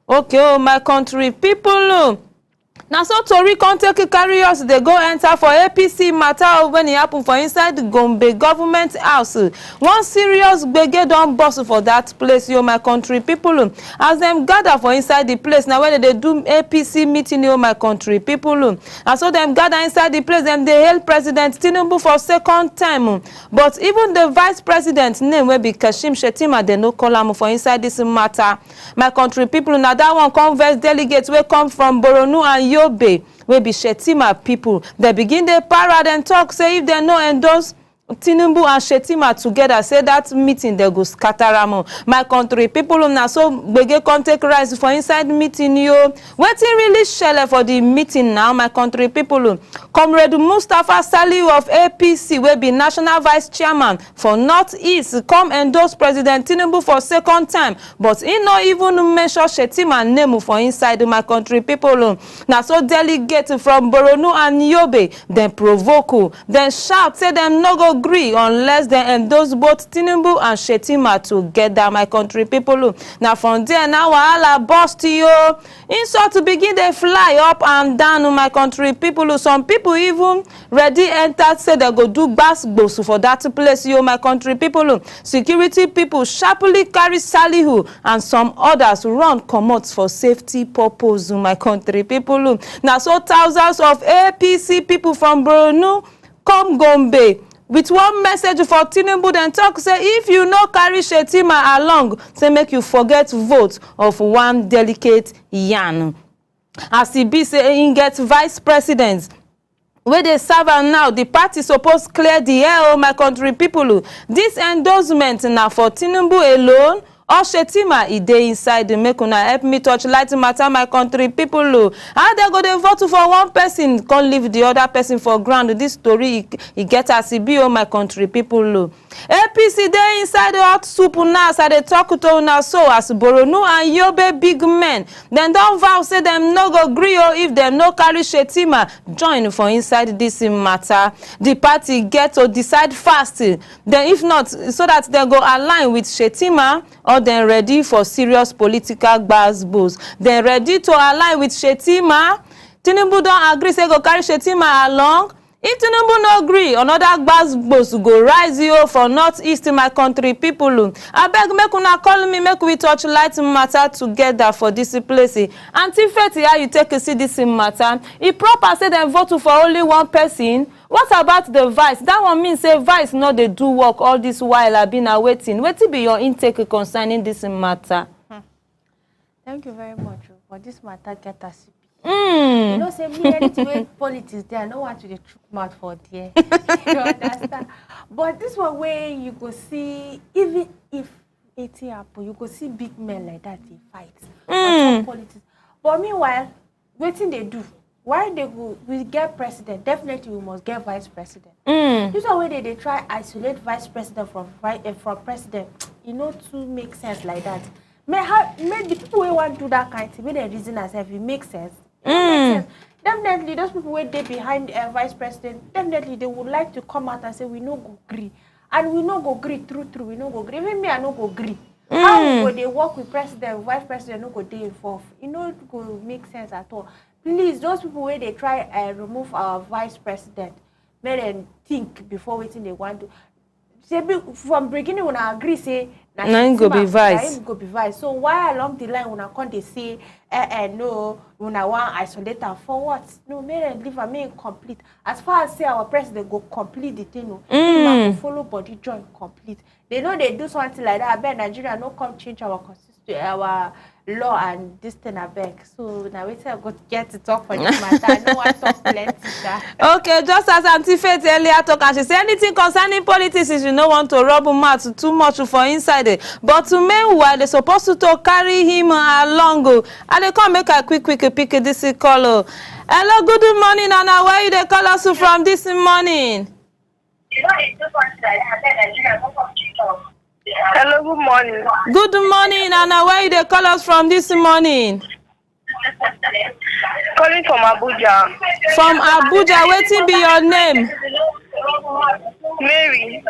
Okay, oh my country people. Now so Tori can't take carry us, they go enter for APC matter when it happen for inside the Gombe government house. One serious gbege don burst for that place, yo my country people. As them gather for inside the place, now when they do APC meeting, yo my country people. And so them gather inside the place, them they hail President Tinubu for second time. But even the vice president name will be Kashim Shettima, they no call him for inside this matter. My country people, now that one converse delegates will come from Boronu and Yobe, wey be Shettima people. They begin the parade and talk, say if they no endorse Tinubu and Shettima together, say that meeting they go scatter am. My country people na so gbege come take rise for inside meeting yo. Wetin really shele for the meeting now, my country people? Comrade Mustafa Saliu of APC, wey be national vice chairman for Northeast, come endorse President Tinubu for second time, but he no even mention Shettima name for inside my country people. Na so delegate from Boronu and Yobe then provoke, then shout, say them no go agree unless they endorse both Tinubu and Shettima together, my country people. Now from there now wahala burst yo. Insult to begin they fly up and down, my country people. Some people even ready enter, say they go do gbas for that place, yo, my country people. Security people sharply carry Salihu and some others run comot for safety purpose, my country people. Now so thousands of APC people from Borno come Gombe with one message for Tinubu, then talk, say, if you no carry Shettima along, say, make you forget vote of one delicate yarn. As he be say, he get vice president, where they serve now, the party supposed clear the air, oh, my country people. This endorsement now for Tinubu alone, or Shetima e dey inside. Make una help me touch light matter, my country people. How they go dey vote for one person, can't leave the other person for ground. This story e get as e be, oh my country people. APC dey inside the hot soup now as I dey talk to una so, as Boronu and Yobe big men dem don vow say dem no go gree if dem no carry Shetima join for inside this matter. The party get to decide fast, then if not, so that they go align with Shetima, or dem ready for serious political gbasgbos. Dem ready to align with Shetima. Tinubu don agree say go carry Shetima along. If Tinubu no agree, another gbasgbos go rise for northeast, my country people. Abeg make una call me, make we touch light matter together for this place. Auntie Fetty, how you take see this matter? E proper say dem vote for only one person. What about the vice? That one means say vice no dey do work all this while I been waiting. Wetin be your intake concerning this matter? Thank you very much for this matter. Get us. You know, say me anything with politics there, I don't want to the chook mouth for there. You understand? But this one way you go see, even if it happen, you go see big men like that they fight on politics. But meanwhile, waiting they do. Why they go? We get president. Definitely, we must get vice president. This one way they try isolate vice president from president. You know, to make sense like that. May the people who want to do that kind of thing, may they reason as if it makes sense. Definitely, those people who they behind vice president, definitely they would like to come out and say we no go agree, and we no go agree through. We no go agree. Even me, I no go agree. How would they work with president, vice president, no go they involved? You know, it go make sense at all. Please, those people where they try remove our vice president, may them think before waiting they want to. Say from beginning when I agree say na go be vice. Go be vice. So why along the line when I come they say no, when I want isolate her for what? No, may them leave me incomplete. As far as say our president go complete the thing, no, follow body join complete. They know they do something like that. I bet Nigeria no come change our constitution, our law and this thing I beg. So now we say I go get to talk for this matter. I don't want to talk plenty. Okay, just as Auntie Faith earlier talk, and she say anything concerning politics is you no want to rub mouth too much for inside it. But meanwhile, they supposed to carry him along. And they come make a quick pick this call. Hello, good morning, Anna. Where you they call us from this morning? Hello, good morning. Good morning, Anna. Where you they call us from this morning? Calling from Abuja. From Abuja, waiting be your name? Mary.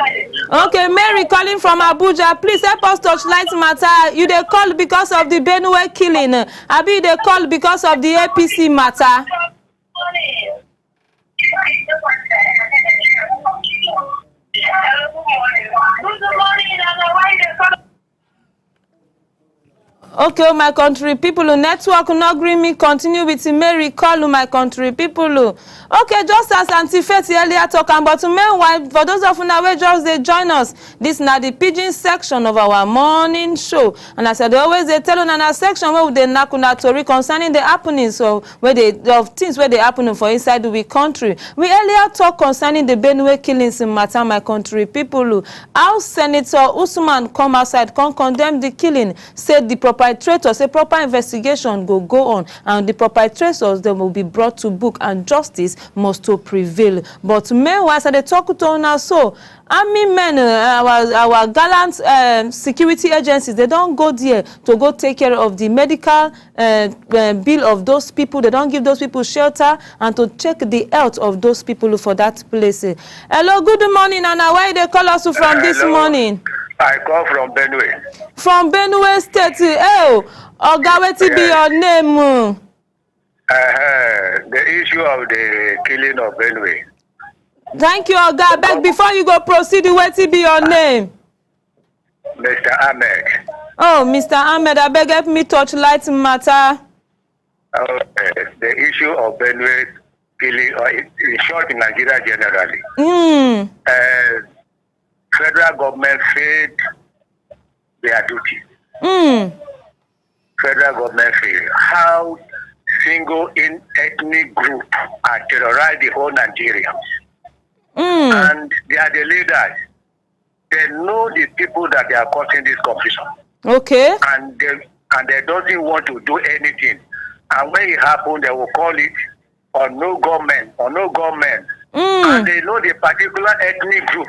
Okay, Mary calling from Abuja. Please help us touch light matter. You they call because of the Benue killing. Abi they call because of the APC matter. Okay, my country people, network not green me continue with Mary call my country people. Okay, just as Auntie Faith earlier talking, but meanwhile, for those of you who just they join us, this now the pidgin section of our morning show. And as I said, always they tell on our section where they knock on story concerning the happenings of things where they happen for inside the country. We earlier talked concerning the Benue killings in matter, my country people. How Senator Usman come outside, come condemn the killing, said the perpetrators, a proper investigation go on, and the perpetrators them will be brought to book and justice must to prevail. But meanwhile, as they talk to us, so army men, our gallant security agencies, they don't go there to go take care of the medical bill of those people. They don't give those people shelter and to check the health of those people for that place. Hello, good morning, Anna. Where they call us from this morning? I come from Benue. From Benue State. Oh, Oga, wetin be your name? The issue of the killing of Benue. Thank you, Oga. But before you go proceed, wetin be your name? Mr. Ahmed. Oh, Mr. Ahmed, I beg help me touch light matter. The issue of Benue killing, in short, in Nigeria generally. Federal government failed their duty. Federal government failed. How single in ethnic group are terrorized the whole Nigeria. And they are the leaders. They know the people that they are causing this confusion. Okay. And they doesn't want to do anything. And when it happens, they will call it on no government. And they know the particular ethnic group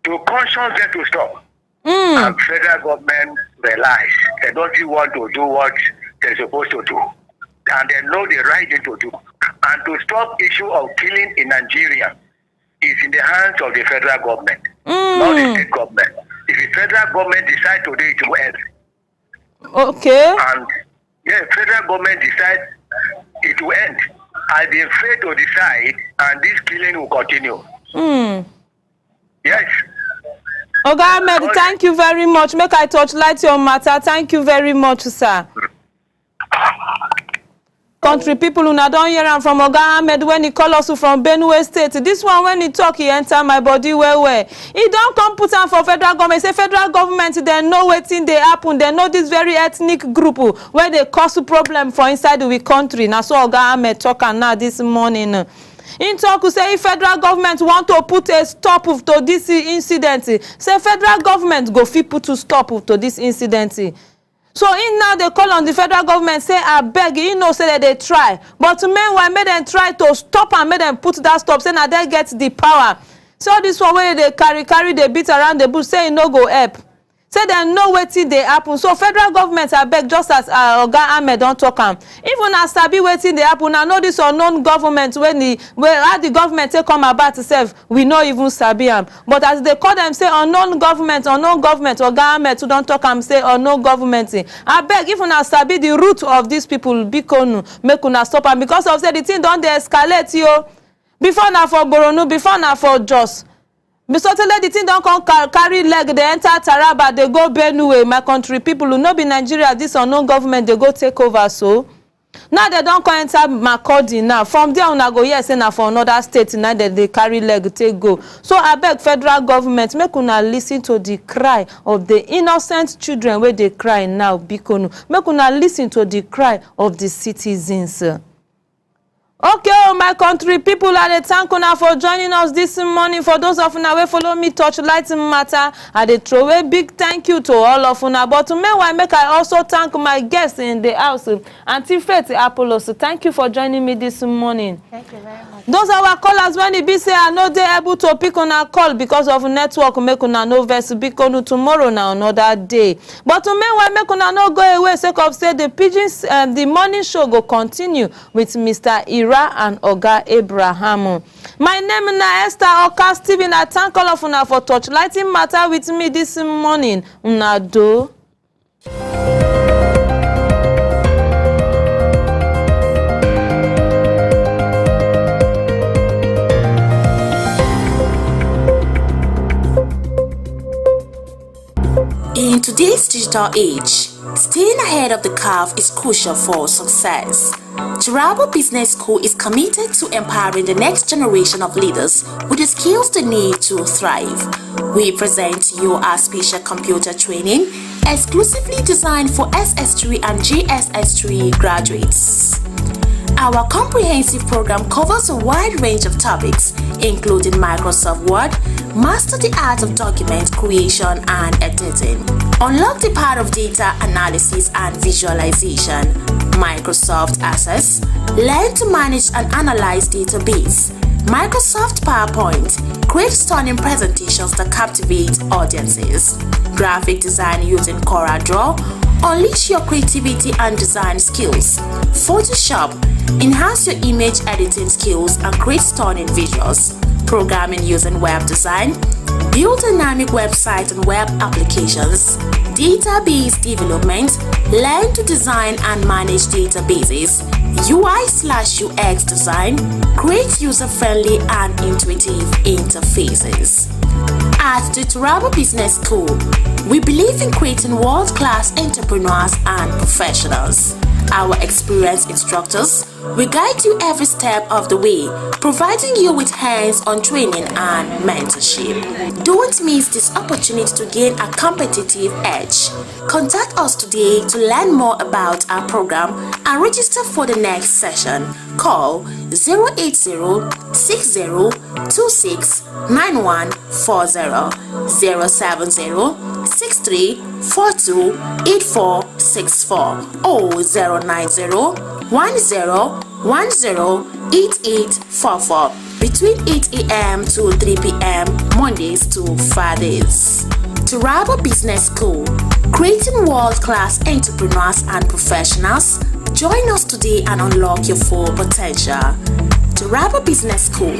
to caution them to stop. And federal government realize they don't want to do what they're supposed to do. And they know the right thing to do. And to stop issue of killing in Nigeria is in the hands of the federal government, not the state government. If the federal government decides to do it, it will end. Okay. And federal government decides it will end. And they fail to decide, and this killing will continue. Yes. Oga Ahmed, thank you very much. Make I touch light your matter. Thank you very much, sir. Country people una don hear am from Oga Ahmed when he call us from Benue State. This one when he talk, he enter my body well. He don't come put am for federal government. Say federal government, they know wetin dey happen. They know this very ethnic group where they cause problem for inside the country. Na so Oga Ahmed talk am now this morning. In talk say if federal government want to put a stop to this incident, say federal government go fit put a stop to this incident. So in now they call on the federal government, say I beg, you know, say that they try. But meanwhile, make them try to stop and make them put that stop, say now they get the power. So this one where they carry the beat around the bush, say no go help. Say they know wetin dey happen. So federal government I beg, just as Oga Ahmed don talk am. Even as sabi wetin dey happen, I know this unknown government when how the government take come about itself, we no even sabi am. But as they call them, say unknown government, Oga Ahmed too don talk am, say unknown government. I beg, if una sabi the root of these people, bikonu, make una stop am, because of say the thing don dey escalate yo. Before na for Borno, before na for Jos. But certainly the thing don't come carry leg, they enter Taraba, they go Benue, my country people who no be Nigeria, this unknown government, they go take over. So now they don't come enter Makurdi now. From there on I go yes, and for another state now that they carry leg take go. So I beg federal government, make una listen to the cry of the innocent children where they cry now, Bikonu. Make una listen to the cry of the citizens. Okay, my country people, I thank una for joining us this morning. For those of una wey follow me touch light matter, I dey throw a big thank you to all of una. But meanwhile, make I also thank my guests in the house, Auntie Faith Apollos. Thank you for joining me this morning. Thank you very much. Those are our callers when it be say I know they able to pick on a call because of network. Make una no verse pick on tomorrow now another day. But meanwhile, make una no go away. Sake of say the pigeons, the morning show go continue with Mr. Ira and Oga Abraham. My name is Esther Oka Steven. I thank all of una for touch lighting matter with me this morning. Una do. In today's digital age, staying ahead of the curve is crucial for success. Cherabo Business School is committed to empowering the next generation of leaders with the skills they need to thrive. We present to you our special computer training exclusively designed for SS3 and JSS3 graduates. Our comprehensive program covers a wide range of topics, including Microsoft Word, master the art of document creation and editing, unlock the power of data analysis and visualization, Microsoft Access, learn to manage and analyze database, Microsoft PowerPoint, create stunning presentations that captivate audiences, graphic design using CorelDRAW, unleash your creativity and design skills, Photoshop, enhance your image editing skills and create stunning visuals, programming using web design, build dynamic websites and web applications, database development, learn to design and manage databases, UI/UX design, create user-friendly and intuitive interfaces. At the Cherabo Business School, we believe in creating world-class entrepreneurs and professionals. Our experienced instructors will guide you every step of the way, providing you with hands-on training and mentorship. Don't miss this opportunity to gain a competitive edge. Contact us today to learn more about our program and register for the next session. Call 080-6026-9140, 070-63 83428464 or 09010108844 between 8 a.m. to 3 p.m. Mondays to Fridays. Taraba Business School, creating world-class entrepreneurs and professionals. Join us today and unlock your full potential. Taraba Business School,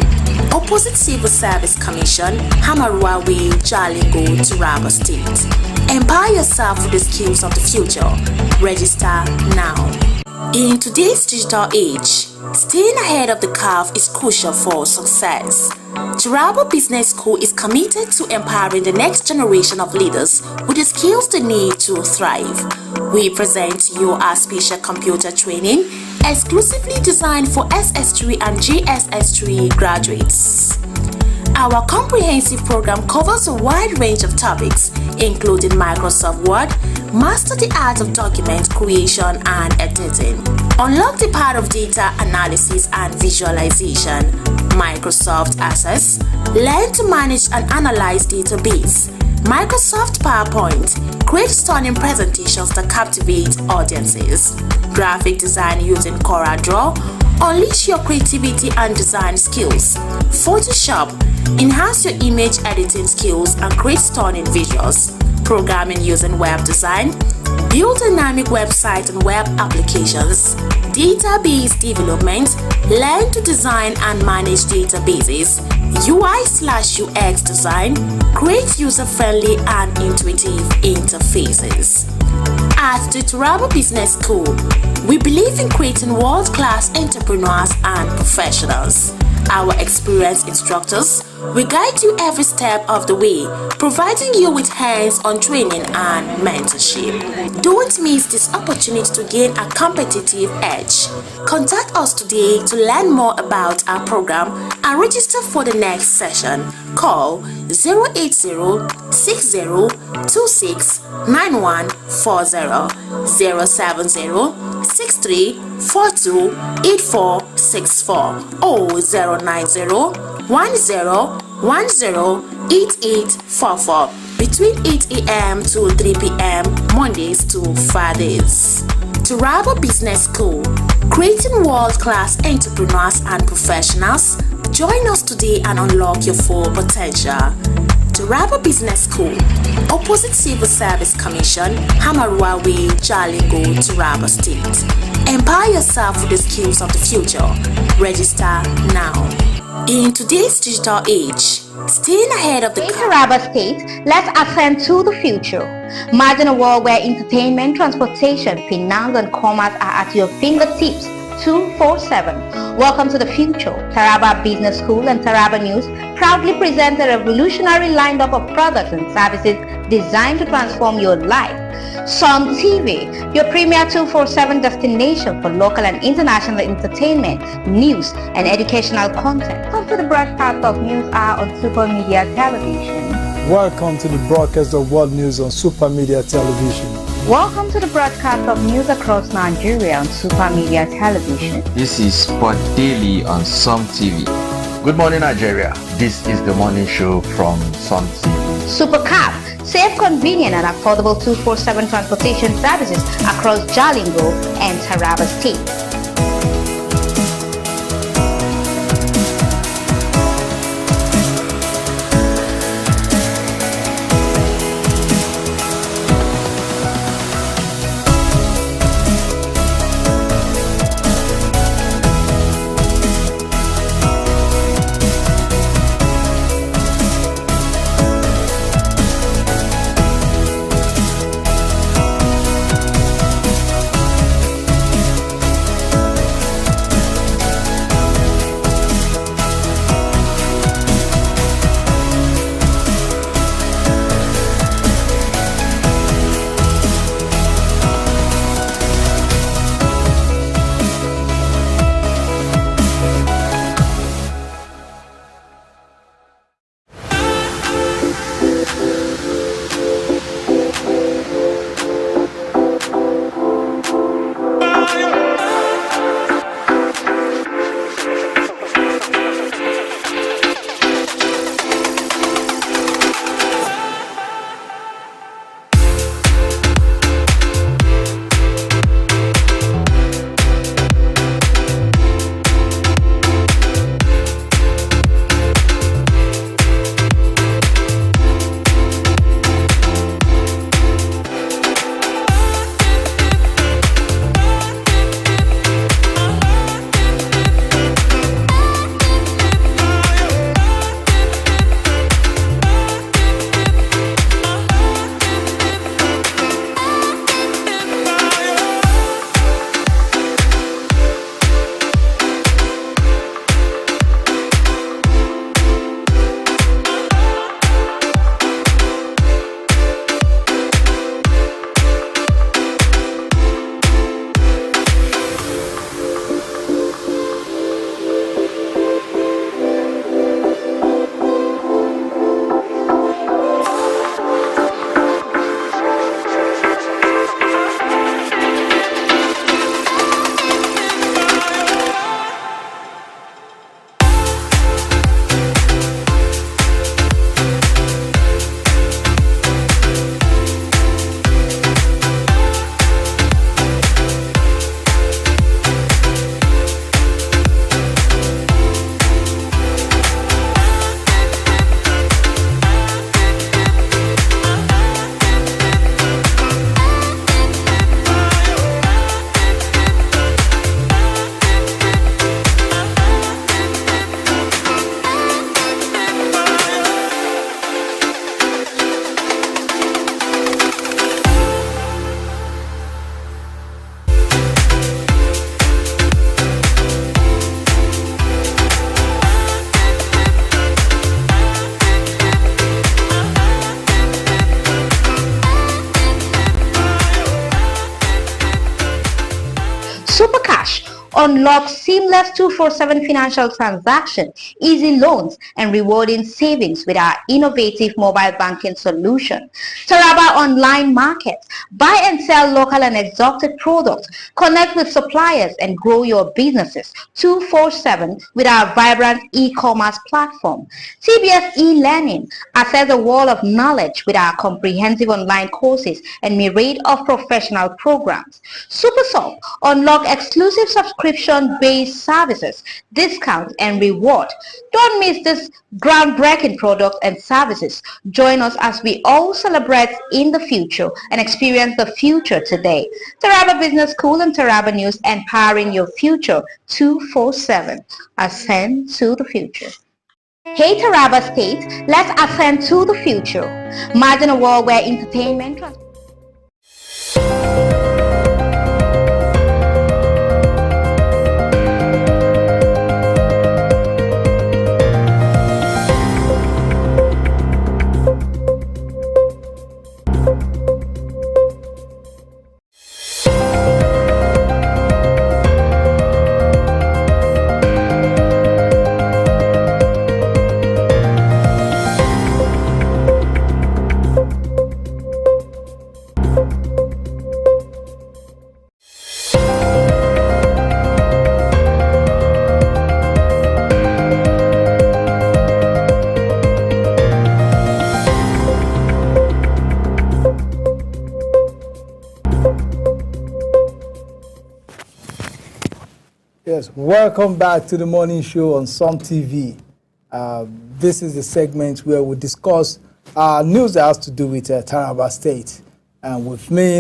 opposite Civil Service Commission, Hamarua Way, Jalingo, Taraba State. Empower yourself with the skills of the future. Register now. In today's digital age, staying ahead of the curve is crucial for success. Taraba Business School is committed to empowering the next generation of leaders with the skills they need to thrive. We present to you our special computer training exclusively designed for SS3 and JSS3 graduates. Our comprehensive program covers a wide range of topics, including Microsoft Word, master the art of document creation and editing, unlock the power of data analysis and visualization, Microsoft Access, learn to manage and analyze database, Microsoft PowerPoint, create stunning presentations that captivate audiences, graphic design using CorelDRAW, unleash your creativity and design skills, Photoshop, enhance your image editing skills and create stunning visuals, programming using web design, build dynamic websites and web applications, database development, learn to design and manage databases, UI/UX design, create user-friendly and intuitive interfaces. At the Taraba Business School, we believe in creating world-class entrepreneurs and professionals. Our experienced instructors will guide you every step of the way, providing you with hands-on training and mentorship. Don't miss this opportunity to gain a competitive edge. Contact us today to learn more about our program and register for the next session. Call 080-6026-9140, 070-6342-8464 or 090-1010-8844 between 8 a.m. to 3 p.m. Mondays to Fridays. Taraba Business School, creating world-class entrepreneurs and professionals. Join us today and unlock your full potential. Taraba Business School, opposite Civil Service Commission, Hamarua Way, Jalingo, Taraba State. Empower yourself with the skills of the future. Register now. In today's digital age, staying ahead of the Taraba State, let's ascend to the future. Imagine a world where entertainment, transportation, finance and commerce are at your fingertips 24/7. Welcome to the future. Taraba Business School and Taraba News proudly present a revolutionary lineup of products and services designed to transform your life. Sun TV, your premier 247 destination for local and international entertainment, news, and educational content. Come to the broadcast of News Hour on Super Media Television. Welcome to the broadcast of World News on Super Media Television. Welcome to the broadcast of news across Nigeria on Super Media Television. This is Sport Daily on Sun TV. Good morning, Nigeria. This is the morning show from Sun TV. Supercab, safe, convenient and affordable 247 transportation services across Jalingo and Taraba State. unlock seamless 24/7 financial transactions, easy loans, and rewarding savings with our innovative mobile banking solution. Taraba Online Markets. Buy and sell local and exotic products. Connect with suppliers and grow your businesses 24/7 with our vibrant e-commerce platform. TBS e-learning. Access a wall of knowledge with our comprehensive online courses and myriad of professional programs. SuperSoft. Unlock exclusive subscription-based services, discounts, and reward. Don't miss this groundbreaking products and services. Join us as we all celebrate in the future and experience the future today. Taraba Business School and Taraba News, empowering your future 24/7. Ascend to the future. Hey Taraba State, let's ascend to the future. Imagine a world where entertainment... Yes, welcome back to the morning show on Some TV. This is the segment where we discuss news that has to do with Taraba State. And with me,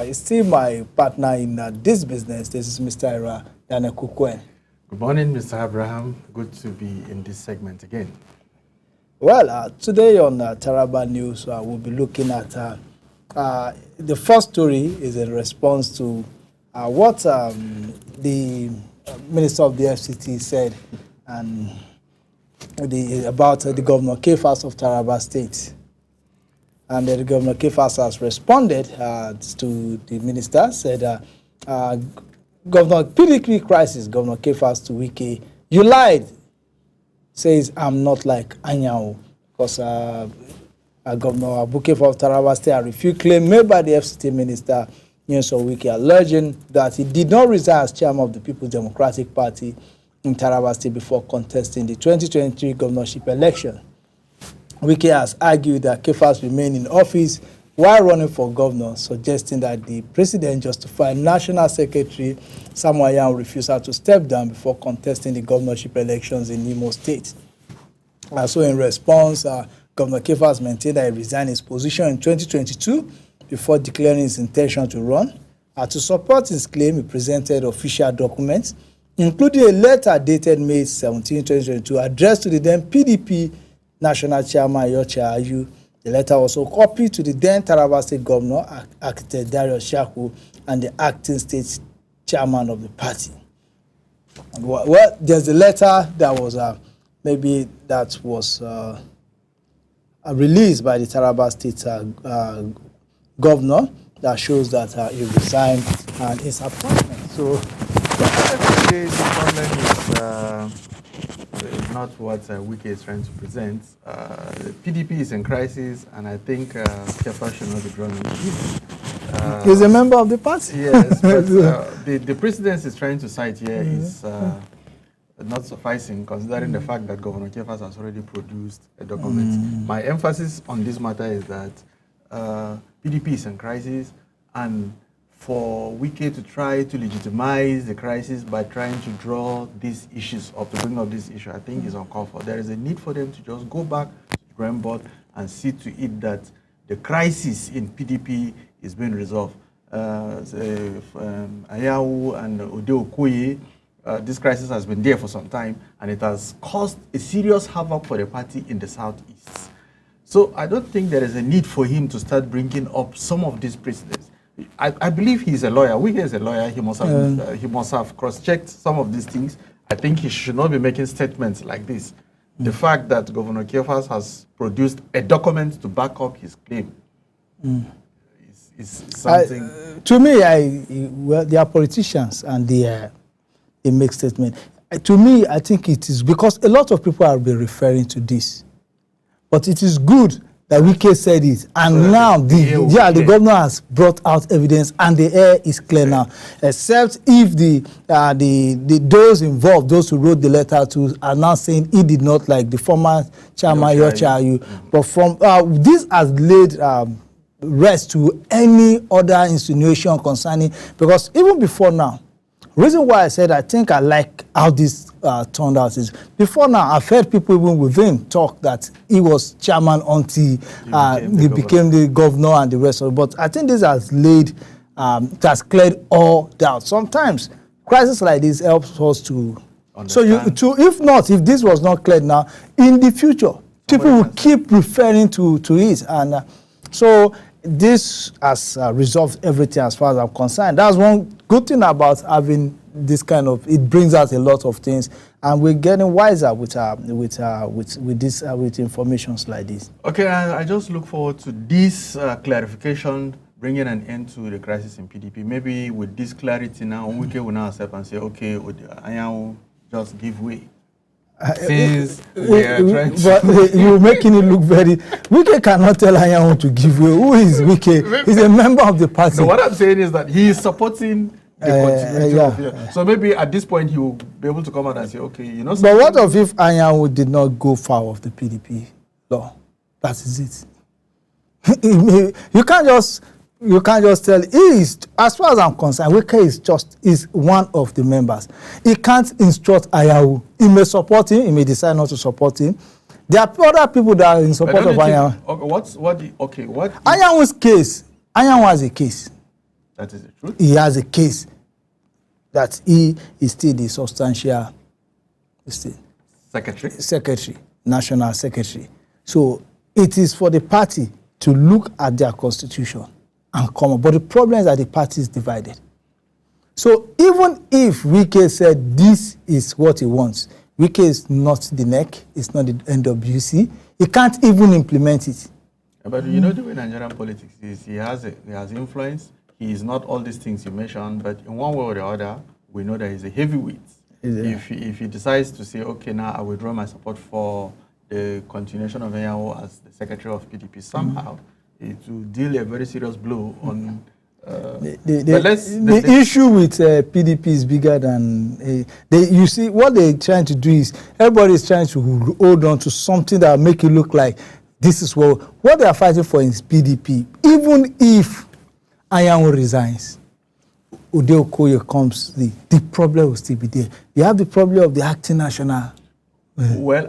is still my partner in this business. This is Mr. Ira Daniel Kukwen. Good morning, Mr. Abraham. Good to be in this segment again. Well, today on Taraba News, we'll be looking at the first story is in response to what the Minister of the FCT said and about the Governor Kefas of Taraba State. And the Governor Kefas has responded to the minister, said, Governor PDP crisis, Governor Kefas to Wike, you lied, says, I'm not like Anyao, because Governor Abukefa of Taraba State refused claim made by the FCT minister, Nyesom Wike, alleging that he did not resign as chairman of the People's Democratic Party in Taraba State before contesting the 2023 governorship election. Wike has argued that Kefas remained in office while running for governor, suggesting that the president justified National Secretary Samuel Ayano's refusal to step down before contesting the governorship elections in Imo State. So in response, Governor Kefas maintained that he resigned his position in 2022 before declaring his intention to run. To support his claim, he presented official documents, including a letter dated May 17, 2022, addressed to the then PDP National Chairman Ayoche Ayu. The letter was also copied to the then Taraba State Governor, Architect Darius Shaku, and the acting state chairman of the party. Well, there's a letter that was released by the Taraba State governor that shows that he resigned and his appointment. So the problem is not what Wike is trying to present. PDP is in crisis, and I think Kefas should not be drawn into it. He's a member of the party. Yes, but the precedence is trying to cite here is not sufficing, considering the fact that Governor Kefas has already produced a document. My emphasis on this matter is that PDP is in crisis, and for Wike to try to legitimize the crisis by trying to draw these issues up, to bring up this issue, I think is uncalled for. There is a need for them to just go back to the drawing board and see to it that the crisis in PDP is being resolved. Ayahu and Ode Okoye, this crisis has been there for some time, and it has caused a serious havoc for the party in the southeast. So I don't think there is a need for him to start bringing up some of these precedents. I believe he's a lawyer. Wike is a lawyer. He must have cross-checked some of these things. I think he should not be making statements like this. The fact that Governor Kefas has produced a document to back up his claim is something. To me, they are politicians, and he makes statement. To me, I think it is because a lot of people have been referring to this. But it is good that Wike said it, and so now the governor has brought out evidence, and the air is clear now. Except if those involved, those who wrote the letter to, are now saying he did not, like the former chairman Yochayu. But from this has laid rest to any other insinuation concerning, because even before now, reason why I said I think I like how this turned out is before now I've heard people even within talk that he was chairman until he became the governor and the rest of it. But I think this has has cleared all doubt. Sometimes crisis like this helps us to understand. If this was not cleared now, in the future people will keep referring to it, and so this has resolved everything as far as I'm concerned. That's one good thing about having this kind of, it brings out a lot of things, and we're getting wiser with informations like this. Okay, I just look forward to this clarification, bringing an end to the crisis in PDP. Maybe with this clarity now, Wike will now accept and say, okay, Anyanwu just give way. Since we are trying to... But you're making it look very... Wike cannot tell Anyanwu to give way. Who is Wike? He's a member of the party. So what I'm saying is that he is supporting the continuity of it. So maybe at this point he will be able to come out and say, okay, you know... But what if Anyanwu did not go foul of the PDP law? That is it. You can't just tell. He is, as far as I'm concerned, Wike is one of the members. He can't instruct Anyanwu. He may support him. He may decide not to support him. There are other people that are in support of Anyanwu. Anyanwu's case. Anyanwu has a case. That is the truth. He has a case that he is still the substantial secretary, national secretary. So it is for the party to look at their constitution and come up. But the problem is that the party is divided. So even if Wike said this is what he wants, Wike is not the NEC, it's not the NWC, he can't even implement it. But you know the way Nigerian politics is, he has influence. He is not all these things you mentioned, but in one way or the other, we know that he's a heavyweight. If he decides to say, okay, now I withdraw my support for the continuation of Anyanwu as the secretary of PDP, somehow it will deal a very serious blow on... the issue with PDP is bigger than... you see, what they're trying to do is, everybody is trying to hold on to something that will make it look like this is what they are fighting for is PDP. Even if Anyanwu resigns, Ode Okoye comes, the problem will still be there. You have the problem of the acting national. Well,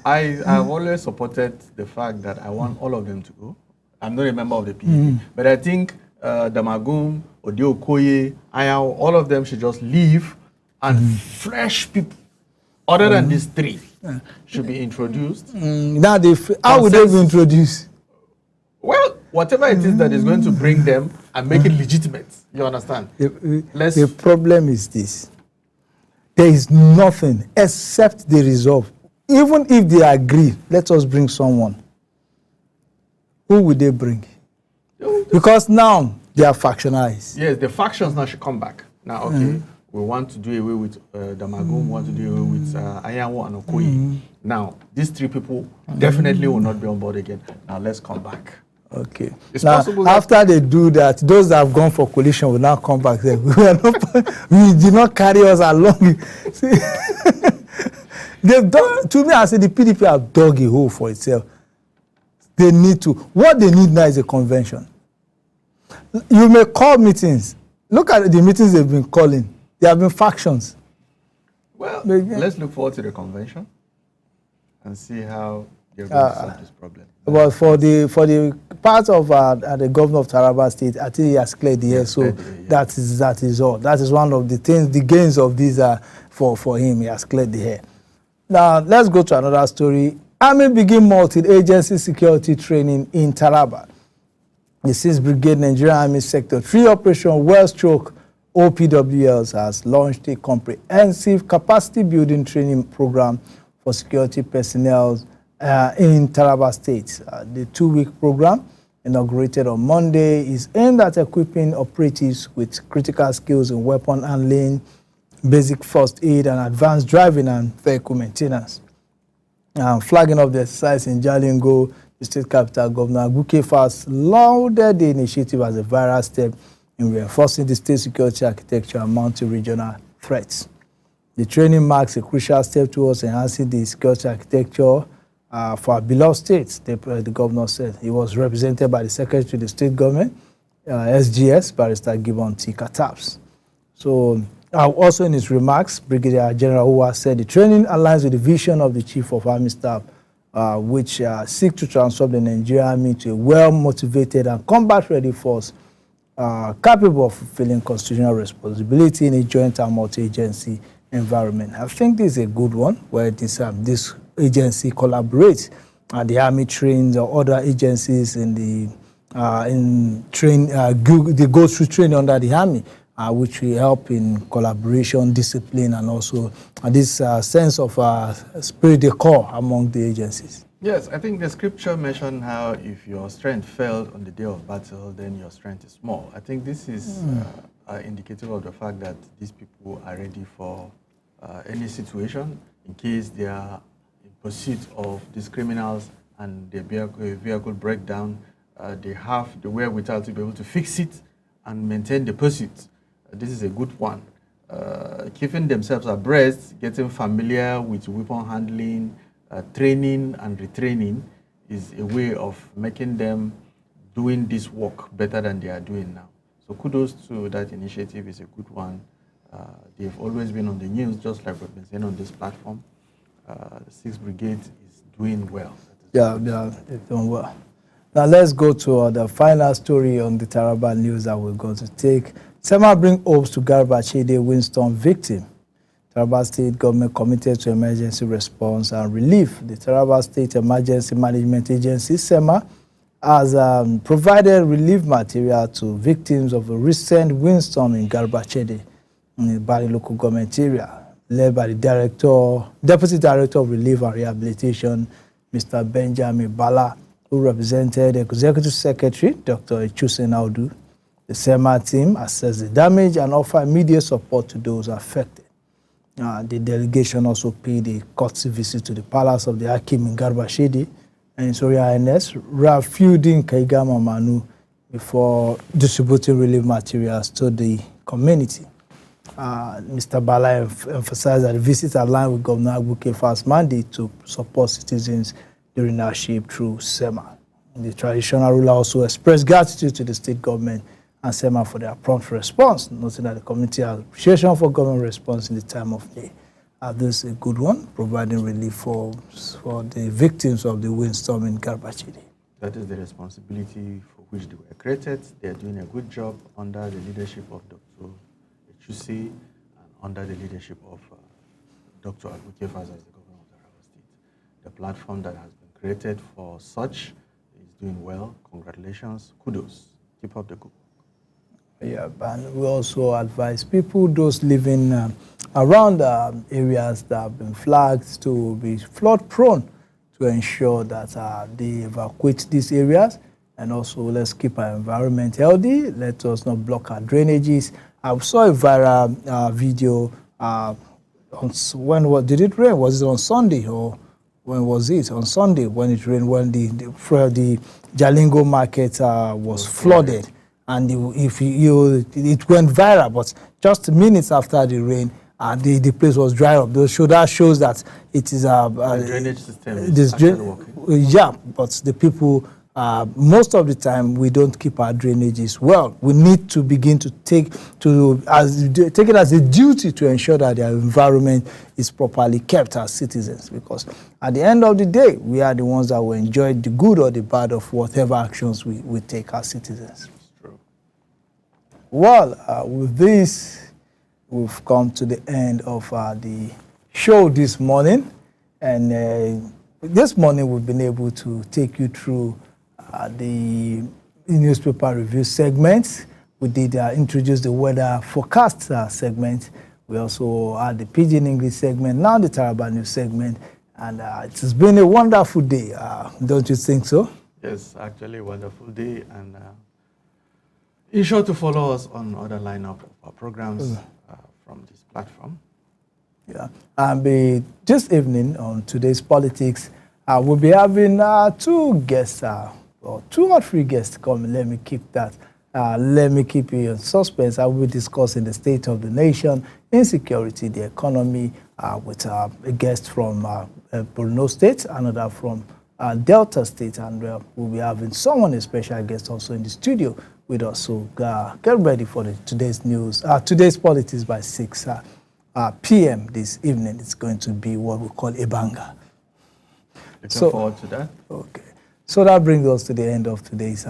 I've always supported the fact that I want all of them to go. I'm not a member of the PDP, but I think Damagum, Ode Okoye, Anyanwu, all of them should just leave, and fresh people, other than these three, should be introduced. Now, how would they be introduced? Well, whatever it is that is going to bring them and make it legitimate, you understand? The problem is this. There is nothing except the resolve. Even if they agree, let us bring someone. Who will they bring? Because now they are factionalized. Yes, the factions now should come back. Now, okay, we want to do away with Damagum, we want to do away with Anyanwu and Okoye. Now, these three people definitely will not be on board again. Now, let's come back. Okay. It's now, possible that after they do that, those that have gone for coalition will now come back. Say, we did not carry us along. See, they've done, to me, I say the PDP have dug a hole for itself. They need to. What they need now is a convention. You may call meetings. Look at the meetings they've been calling. There have been factions. Well, let's look forward to the convention and see how they're going to solve this problem. But for the part of the governor of Taraba State, I think he has cleared the air. So that is all. That is one of the things, the gains of this for him. He has cleared the air. Now let's go to another story. Army begin multi-agency security training in Taraba. The 6th Brigade Nigerian Army Sector 3 Operation Wellstroke OPWLs has launched a comprehensive capacity building training program for security personnel in Taraba State. The 2-week program, inaugurated on Monday, is aimed at equipping operatives with critical skills in weapon handling, basic first aid and advanced driving and vehicle maintenance. Flagging of the exercise in Jalingo, the state capital, Governor Aguke Fast lauded the initiative as a viral step in reinforcing the state security architecture and mounting regional threats. The training marks a crucial step towards enhancing the security architecture for our beloved state, the governor said. He was represented by the Secretary to the State Government, SGS, Barrister Gibbon T. Katabs. So, also in his remarks, Brigadier General Uwa said the training aligns with the vision of the Chief of Army Staff, which seek to transform the Nigerian Army to a well-motivated and combat-ready force capable of fulfilling constitutional responsibility in a joint and multi-agency environment. I think this is a good one where this agency collaborates. The Army trains other agencies in the they go through training under the Army, which will help in collaboration, discipline, and also this sense of spirit de corps among the agencies. Yes, I think the scripture mentioned how if your strength failed on the day of battle, then your strength is small. I think this is indicative of the fact that these people are ready for any situation in case they are in pursuit of these criminals and their vehicle breakdown. They have the wherewithal to be able to fix it and maintain the pursuit. This is a good one. Keeping themselves abreast, getting familiar with weapon handling, training and retraining is a way of making them doing this work better than they are doing now. So kudos to that initiative. Is a good one. They've always been on the news, just like we've been saying on this platform. The 6th Brigade is doing well. Yeah, they're doing well. Now let's go to the final story on the Taraba news that we're going to take. SEMA bring hopes to Garbachede windstorm victim. Taraba State government committed to emergency response and relief. The Taraba State Emergency Management Agency, SEMA, has provided relief material to victims of a recent windstorm in Garbachede, in the Bari local government area, led by the Deputy Director of Relief and Rehabilitation, Mr. Benjamin Bala, who represented Executive Secretary, Dr. Chusen Audu. The SEMA team assessed the damage and offered immediate support to those affected. The delegation also paid a courtesy visit to the Palace of the Hakim in Garbachede and His Royal Highness Rafudin Kaigama Manu before distributing relief materials to the community. Mr. Bala emphasized that the visit aligned with Governor Aguke Fast's mandate to support citizens during hardship through SEMA. The traditional ruler also expressed gratitude to the state government and SEMA for their prompt response, noting that the community has appreciation for government response in the time of need. This is a good one, providing relief for the victims of the windstorm in Garbachede. That is the responsibility for which they were created. They are doing a good job under the leadership of Dr. Chusi and under the leadership of Dr. Aguke Fast as the governor of Taraba State. The platform that has been created for such is doing well. Congratulations. Kudos. Keep up the good work. Yeah, and we also advise people, those living around areas that have been flagged, to be flood prone, to ensure that they evacuate these areas. And also, let's keep our environment healthy. Let us not block our drainages. I saw a viral video. Did it rain? Was it on Sunday or when was it? On Sunday when it rained, when the Jalingo market was flooded. And it went viral, but just minutes after the rain, the place was dry up. That shows that it is a drainage system is actually working. Yeah, but the people, most of the time, we don't keep our drainages well. We need to begin to take it as a duty to ensure that the environment is properly kept as citizens, because at the end of the day, we are the ones that will enjoy the good or the bad of whatever actions we take as citizens. Well, with this, we've come to the end of the show this morning. And this morning, we've been able to take you through the newspaper review segment. We did introduce the weather forecast segment. We also had the Pidgin English segment, now the Taraba News segment. And it has been a wonderful day. Don't you think so? Yes, actually a wonderful day. And be sure to follow us on other lineup of our programs from this platform. Yeah, and this evening on Today's Politics, we'll be having two guests, or 2 or 3 guests coming. Let me keep that. Let me keep you in suspense. I will be discussing the state of the nation, insecurity, the economy, with a guest from Borno State, another from Delta State, and we'll be having someone, a special guest, also in the studio with us. So get ready for today's news, Today's Politics by 6 p.m. this evening. It's going to be what we call a banger. Looking forward to that. Okay. So that brings us to the end of today's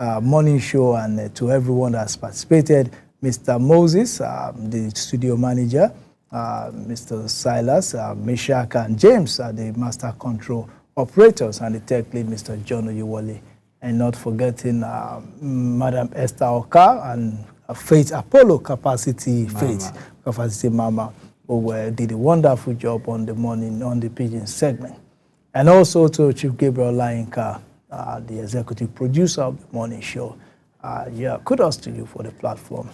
morning show, and to everyone that's participated, Mr. Moses, the studio manager, Mr. Silas, Meshach, and James, the master control operators, and the tech lead, Mr. John Oyewole, and not forgetting Madam Esther Oka and Faith Apollo, Capacity Mama, who did a wonderful job on the Pidgin segment. And also to Chief Gabriel Lainka, the executive producer of the morning show. Kudos to you for the platform.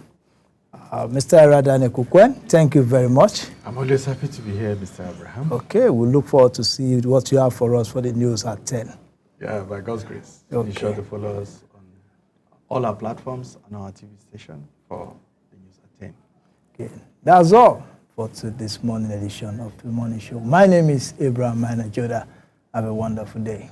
Mr. Eradane Kukwen, thank you very much. I'm always happy to be here, Mr. Abraham. Okay, we look forward to see what you have for us for the news at 10. Yeah, by God's grace. Okay. Be sure to follow us on all our platforms and our TV station for the news at 10. Okay, that's all for this morning edition of the morning show. My name is Abraham Manajoda. Have a wonderful day.